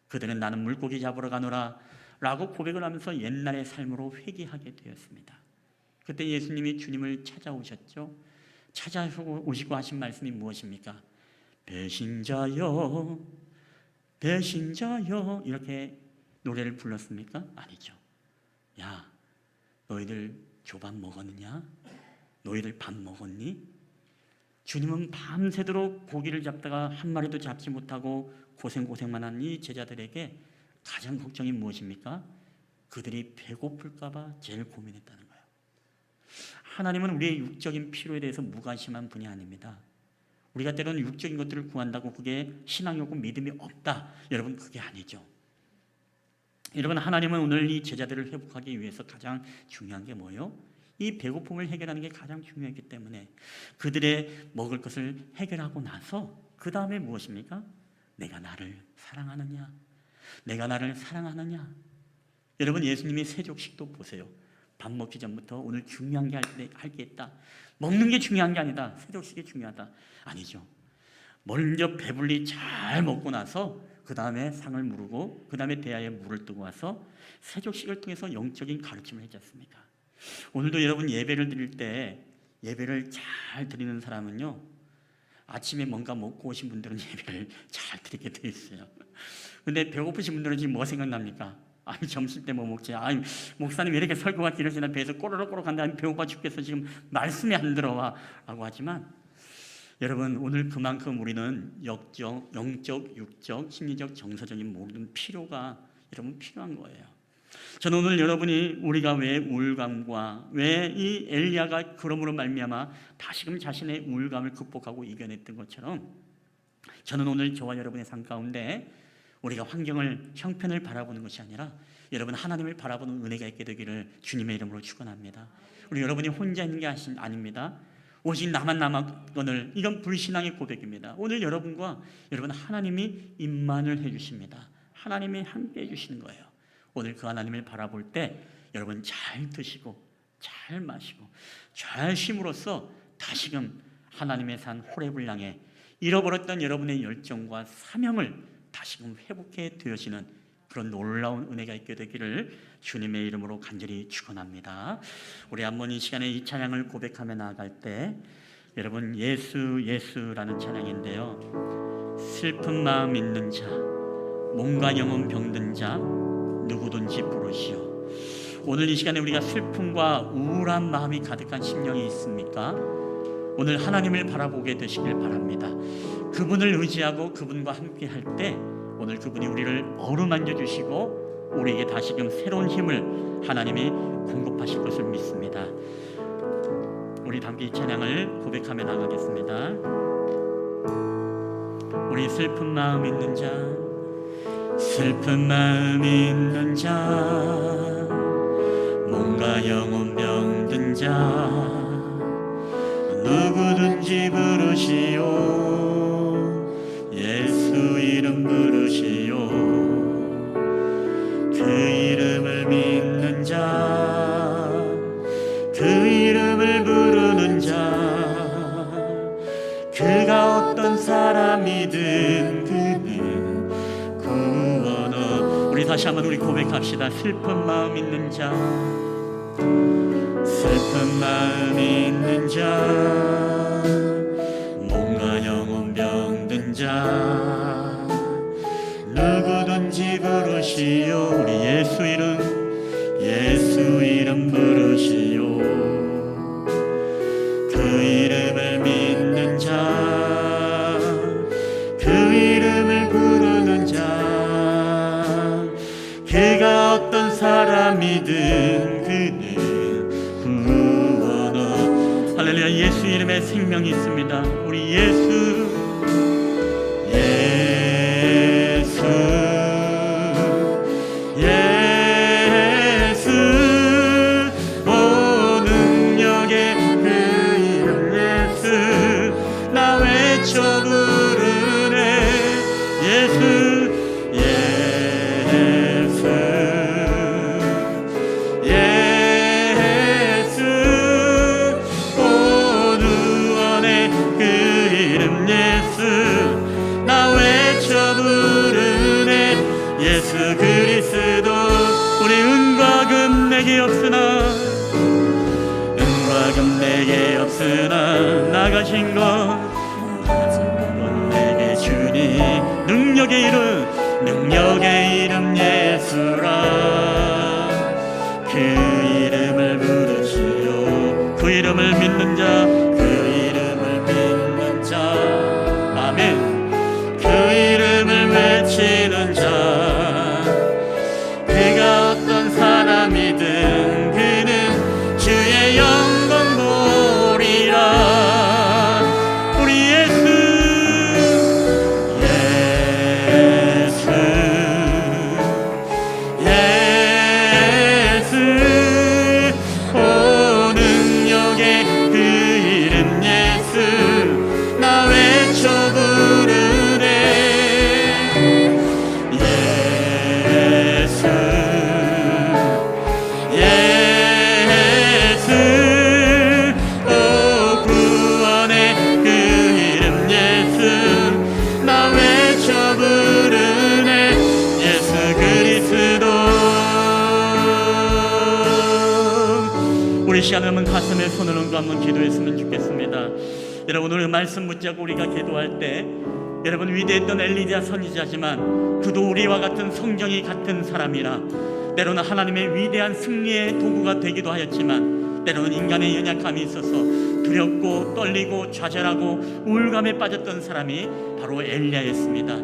그들은 나는 물고기 잡으러 가노라 라고 고백을 하면서 옛날의 삶으로 회귀하게 되었습니다. 그때 예수님이 주님을 찾아오셨죠. 찾아오시고 하신 말씀이 무엇입니까? 배신자여 배신자여 이렇게 노래를 불렀습니까? 아니죠. 야 너희들 조밥 먹었느냐? 너희들 밥 먹었니? 주님은 밤새도록 고기를 잡다가 한 마리도 잡지 못하고 고생만 한 이 제자들에게 가장 걱정이 무엇입니까? 그들이 배고플까 봐 제일 고민했다는 거예요. 하나님은 우리의 육적인 필요에 대해서 무관심한 분이 아닙니다. 우리가 때로는 육적인 것들을 구한다고 그게 신앙이 없고 믿음이 없다. 여러분 그게 아니죠. 여러분 하나님은 오늘 이 제자들을 회복하기 위해서 가장 중요한 게 뭐예요? 이 배고픔을 해결하는 게 가장 중요하기 때문에 그들의 먹을 것을 해결하고 나서 그 다음에 무엇입니까? 내가 나를 사랑하느냐? 내가 나를 사랑하느냐? 여러분, 예수님이 세족식도 보세요. 밥 먹기 전부터 오늘 중요한 게 할 게 있다. 먹는 게 중요한 게 아니다. 세족식이 중요하다. 아니죠. 먼저 배불리 잘 먹고 나서 그 다음에 상을 무르고 그 다음에 대야에 물을 뜨고 와서 세족식을 통해서 영적인 가르침을 해지 않습니까? 오늘도 여러분 예배를 드릴 때 예배를 잘 드리는 사람은요, 아침에 뭔가 먹고 오신 분들은 예배를 잘 드리게 돼 있어요. 근데 배고프신 분들은 지금 뭐 생각납니까? 아니, 점심 때 뭐 먹지? 아니, 목사님 왜 이렇게 설교가 길어지나, 배에서 꼬르륵꼬르륵 한다, 배고파 죽겠어, 지금 말씀이 안 들어와 라고 하지만, 여러분, 오늘 그만큼 우리는 영적, 육적, 심리적, 정서적인 모든 필요가 여러분 필요한 거예요. 저는 오늘 여러분이 우리가 왜 우울감과 왜 이 엘리야가 그러므로 말미암아 다시금 자신의 우울감을 극복하고 이겨냈던 것처럼, 저는 오늘 저와 여러분의 삶 가운데 우리가 환경을, 형편을 바라보는 것이 아니라 여러분 하나님을 바라보는 은혜가 있게 되기를 주님의 이름으로 축원합니다. 우리 여러분이 혼자 있는 게 아닙니다. 오직 나만 남았거늘, 이건 불신앙의 고백입니다. 오늘 여러분과 여러분 하나님이 임만을 해주십니다. 하나님이 함께 해주시는 거예요. 오늘 그 하나님을 바라볼 때 여러분 잘 드시고 잘 마시고 잘 쉼으로써 다시금 하나님의 산 호렙을 향해 잃어버렸던 여러분의 열정과 사명을 다시금 회복해 되어지는 그런 놀라운 은혜가 있게 되기를 주님의 이름으로 간절히 축원합니다. 우리 한번 이 시간에 이 찬양을 고백하며 나아갈 때, 여러분 예수 예수라는 찬양인데요, 슬픈 마음 있는 자, 몸과 영혼 병든 자 누구든지 부르시오. 오늘 이 시간에 우리가 슬픔과 우울한 마음이 가득한 심령이 있습니까? 오늘 하나님을 바라보게 되시길 바랍니다. 그분을 의지하고 그분과 함께 할 때 오늘 그분이 우리를 어루만져 주시고 우리에게 다시금 새로운 힘을 하나님이 공급하실 것을 믿습니다. 우리 함께 이 찬양을 고백하며 나가겠습니다. 우리 슬픈 마음 있는 자, 슬픈 마음 있는 자, 몸과 영혼 병든 자 누구든지 부르시오. 예수 이름 부르시오. 그 이름을 믿는 자, 그 이름을 부르는 자, 그가 어떤 사람이든 그는 구원어. 우리 다시 한번 우리 고백합시다. 슬픈 마음 있는 자, 슬픈 마음 있는 자, 몸과 영혼 병든 자 누구든지 부르시오. 우리 예수 이름 부르시오. 그 이름을 믿는 자, 그 이름을 부르는 자, 그가 어떤 사람이든 그는 구원어. 할렐루야. 예수 이름에 생명이 있습니다. 우리 예수 오 능력의 그 이름 예수, 나 외쳐 부르네. 예수 예수 그리스도. 우리 은과 금 내게 없으나, 은과 금 내게 없으나 나가신 것 내게 주니 능력의 이름 예수라. 그 이름을 부르시오. 그 이름을 믿는 자, 그 이름을 믿는 자, 아멘. 그 이름을 외치는 자, 그가 어떤 사람이든 그는 주의 영광 보리라. 우리 예수 예수 시간에 한번 가슴에 손을 얹고 한번 기도했으면 좋겠습니다. 여러분, 오늘 말씀 붙잡고 우리가 기도할 때 여러분, 위대했던 엘리야 선지자지만 그도 우리와 같은 성경이 같은 사람이라 때로는 하나님의 위대한 승리의 도구가 되기도 하였지만 때로는 인간의 연약함이 있어서 두렵고 떨리고 좌절하고 우울감에 빠졌던 사람이 바로 엘리야였습니다.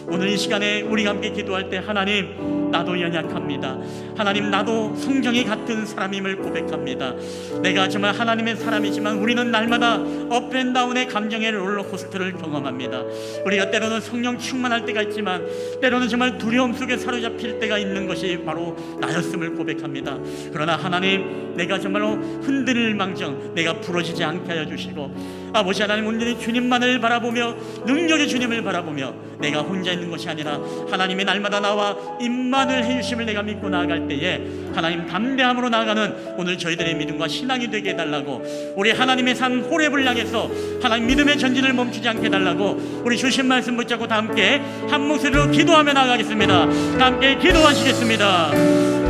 오늘 이 시간에 우리가 함께 기도할 때 하나님, 나도 연약합니다. 하나님, 나도 성경이 같은 사람임을 고백합니다. 내가 정말 하나님의 사람이지만 우리는 날마다 업앤다운의 감정의 롤러코스터를 경험합니다. 우리가 때로는 성령 충만할 때가 있지만 때로는 정말 두려움 속에 사로잡힐 때가 있는 것이 바로 나였음을 고백합니다. 그러나 하나님, 내가 정말로 흔들릴 망정 내가 부러지지 않게 하여 주시고, 아버지 하나님, 온전히 주님만을 바라보며 능력의 주님을 바라보며 내가 혼자 있는 것이 아니라 하나님의 날마다 나와 임만을 해주심을 내가 믿고 나아갈 때에 하나님, 담대함으로 나아가는 오늘 저희들의 믿음과 신앙이 되게 해달라고, 우리 하나님의 산 호렙을 향해서 하나님 믿음의 전진을 멈추지 않게 해달라고, 우리 주신 말씀 붙잡고 다 함께 한 목소리로 기도하며 나아가겠습니다. 다 함께 기도하시겠습니다.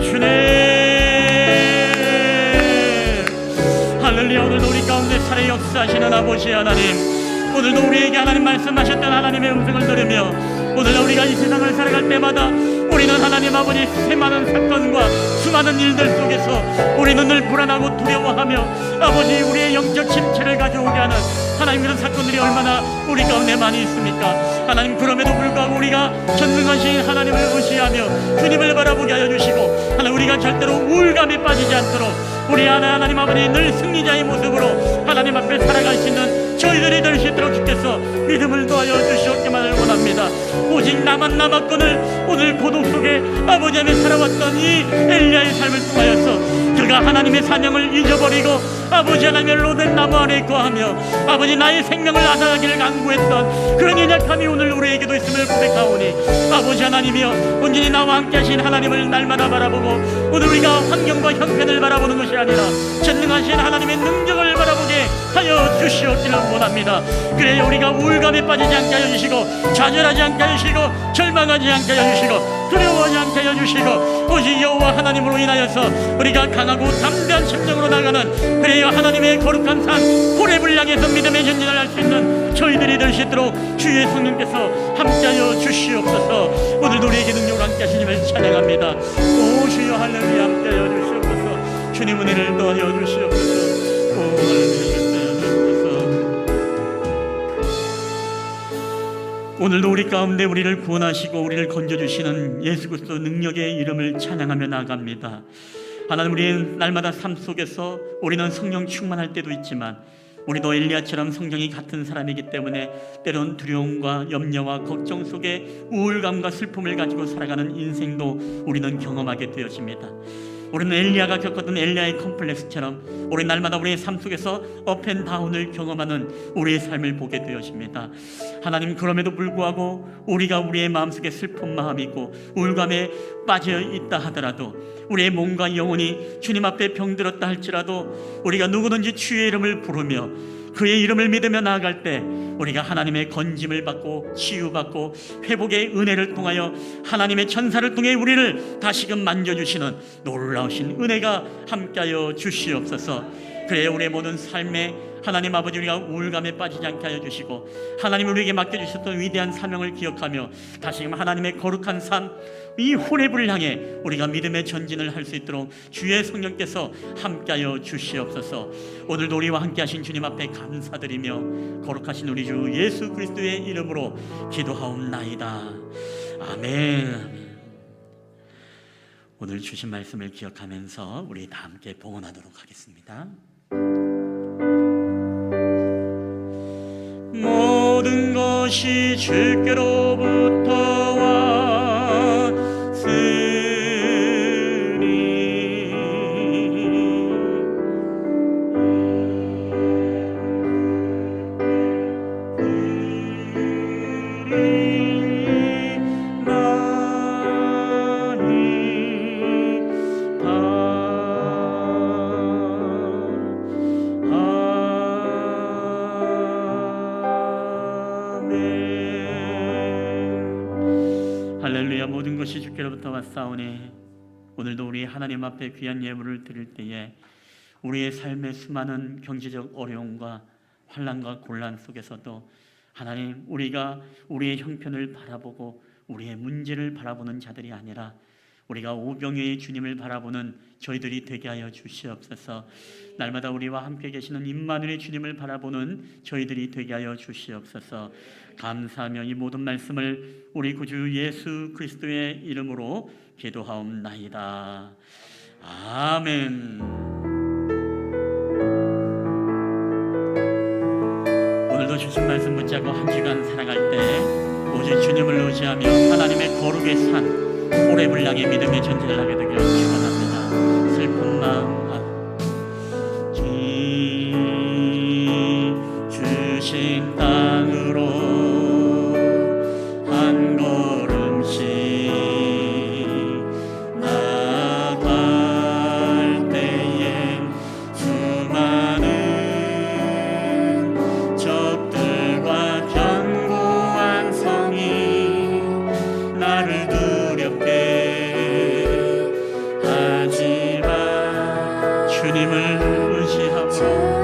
주님, 할렐루야. 오늘도 우리 가운데 살아 역사하시는 아버지 하나님, 오늘도 우리에게 하나님 말씀하셨던 하나님의 음성을 들으며 오늘날 우리가 이 세상을 살아갈 때마다 우리는 하나님 아버지 수많은 사건과 수많은 일들 속에서 우리는 늘 불안하고 두려워하며 아버지 우리의 영적 침체를 가져오게 하는 하나님, 이런 사건들이 얼마나 우리 가운데 많이 있습니까? 하나님, 그럼에도 불구하고 우리가 전능하신 하나님을 의지하며 주님을 바라보게 하여 주시고, 하나님, 우리가 절대로 우울감에 빠지지 않도록 우리 하나님 아버지 늘 승리자의 모습으로 하나님 앞에 살아갈 수 있는 저희들이 될 수 있도록 주께서 믿음을 더하여 주시옵기만을 원합니다. 오직 나만 남았거늘 오늘 고독 속에 아버지 안에 살아왔던 이 엘리야의 삶을 통하여서 그가 하나님의 사명을 잊어버리고 아버지 하나님의 로된 나무 아래 거하며 아버지 나의 생명을 앗아가기를 간구했던 그런 연약함이 오늘 우리에게도 있음을 고백하오니, 아버지 하나님이여, 온전히 나와 함께 하신 하나님을 날마다 바라보고 오늘 우리가 환경과 형편을 바라보는 것이 아니라 전능하신 하나님의 능력을 바라보게 하여 주시옵기를 원합니다. 그래야 우리가 우울감에 빠지지 않게 하여 주시고 좌절하지 않게 하여 주시고 절망하지 않게 하여 주시고 두려워하지 않게 하여 주시고, 오직 여호와 하나님으로 인하여서 우리가 강하고 담대한 심정으로 나가는, 그래야 하나님의 거룩한 산 호렙을 향해서 믿음의 전진을 할 수 있는 저희들이 될 수 있도록 주의 성령께서 함께하여 주시옵소서. 오늘도 우리에게 능력을 함께 하시님을 찬양합니다. 오 주여, 할렐루야. 함께하여 주시옵소서. 주님 은혜를 더하여 주시옵소서. 오 할렐루야. 오늘도 우리 가운데 우리를 구원하시고 우리를 건져주시는 예수 그리스도 능력의 이름을 찬양하며 나아갑니다. 하나님, 우리는 날마다 삶 속에서 우리는 성령 충만할 때도 있지만 우리도 엘리야처럼 성경이 같은 사람이기 때문에 때론 두려움과 염려와 걱정 속에 우울감과 슬픔을 가지고 살아가는 인생도 우리는 경험하게 되어집니다. 우리는 엘리야가 겪었던 엘리야의 컴플렉스처럼 우리 날마다 우리의 삶 속에서 업앤다운을 경험하는 우리의 삶을 보게 되어집니다. 하나님, 그럼에도 불구하고 우리가 우리의 마음속에 슬픈 마음이 있고 우울감에 빠져 있다 하더라도, 우리의 몸과 영혼이 주님 앞에 병들었다 할지라도 우리가 누구든지 주의 이름을 부르며 그의 이름을 믿으며 나아갈 때 우리가 하나님의 건짐을 받고 치유받고 회복의 은혜를 통하여 하나님의 천사를 통해 우리를 다시금 만져주시는 놀라우신 은혜가 함께하여 주시옵소서. 그래야 우리의 모든 삶에 하나님 아버지, 우리가 우울감에 빠지지 않게 하여 주시고 하나님 우리에게 맡겨주셨던 위대한 사명을 기억하며 다시금 하나님의 거룩한 산 이 호렙을 향해 우리가 믿음의 전진을 할 수 있도록 주의 성령께서 함께하여 주시옵소서. 오늘도 우리와 함께하신 주님 앞에 감사드리며 거룩하신 우리 주 예수 그리스도의 이름으로 기도하옵나이다. 아멘. 오늘 주신 말씀을 기억하면서 우리 다 함께 봉헌하도록 하겠습니다. 모든 것이 주께로부터 왔으니 할렐루야. 모든 것이 주께로부터 왔사오니 오늘도 우리 하나님 앞에 귀한 예물을 드릴 때에 우리의 삶의 수많은 경제적 어려움과 환난과 곤란 속에서도 하나님, 우리가 우리의 형편을 바라보고 우리의 문제를 바라보는 자들이 아니라 우리가 오병이의 주님을 바라보는 저희들이 되게 하여 주시옵소서. 날마다 우리와 함께 계시는 임마누엘의 주님을 바라보는 저희들이 되게 하여 주시옵소서. 감사하며 이 모든 말씀을 우리 구주 예수 그리스도의 이름으로 기도하옵나이다. 아멘. 오늘도 주신 말씀 붙잡고 한 주간 살아갈 때 오직 주님을 의지하며 하나님의 거룩의 산 호렙을 향해 믿음의 전진을 하게 되기를 축원합니다. 슬픈 마음 주신 땅으로 한 걸음씩 나갈 때에 수많은 적들과 견고한 성이 나를 두렵게 하지만 주님을 의지하고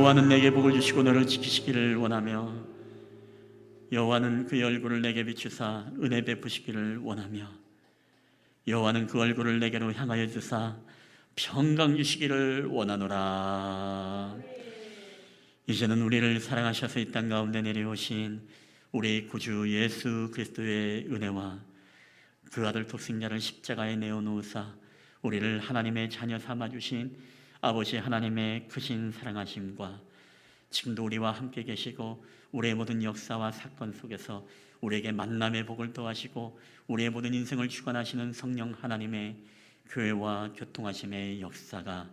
여호와는 내게 복을 주시고 너를 지키시기를 원하며 여호와는 그의 얼굴을 내게 비추사 은혜 베푸시기를 원하며 여호와는 그 얼굴을 내게로 향하여 주사 평강 주시기를 원하노라. 이제는 우리를 사랑하셔서 이 땅 가운데 내려오신 우리 구주 예수 그리스도의 은혜와 그 아들 독생자를 십자가에 내어놓으사 우리를 하나님의 자녀 삼아주신 아버지 하나님의 크신 사랑하심과 지금도 우리와 함께 계시고 우리의 모든 역사와 사건 속에서 우리에게 만남의 복을 더하시고 우리의 모든 인생을 주관하시는 성령 하나님의 교회와 교통하심의 역사가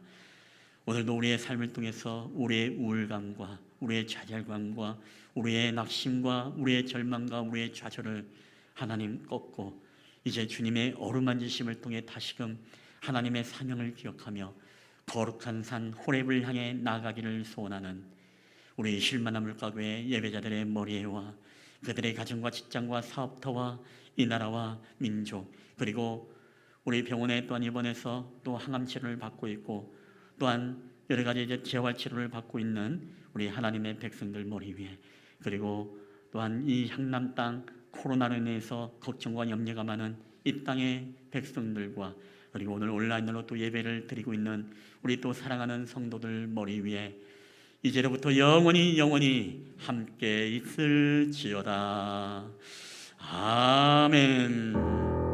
오늘도 우리의 삶을 통해서 우리의 우울감과 우리의 좌절감과 우리의 낙심과 우리의 절망과 우리의 좌절을 하나님 꺾고 이제 주님의 어루만지심을 통해 다시금 하나님의 사명을 기억하며 거룩한 산 호렙을 향해 나아가기를 소원하는 우리 실만한 물가교회 예배자들의 머리에와 그들의 가정과 직장과 사업터와 이 나라와 민족 그리고 우리 병원에 또한 입원해서 또 항암 치료를 받고 있고 또한 여러 가지 재활 치료를 받고 있는 우리 하나님의 백성들 머리 위에 그리고 또한 이 향남 땅 코로나로 인해서 걱정과 염려가 많은 이 땅의 백성들과 그리고 오늘 온라인으로 또 예배를 드리고 있는 우리 또 사랑하는 성도들 머리 위에 이제로부터 영원히 함께 있을지어다. 아멘.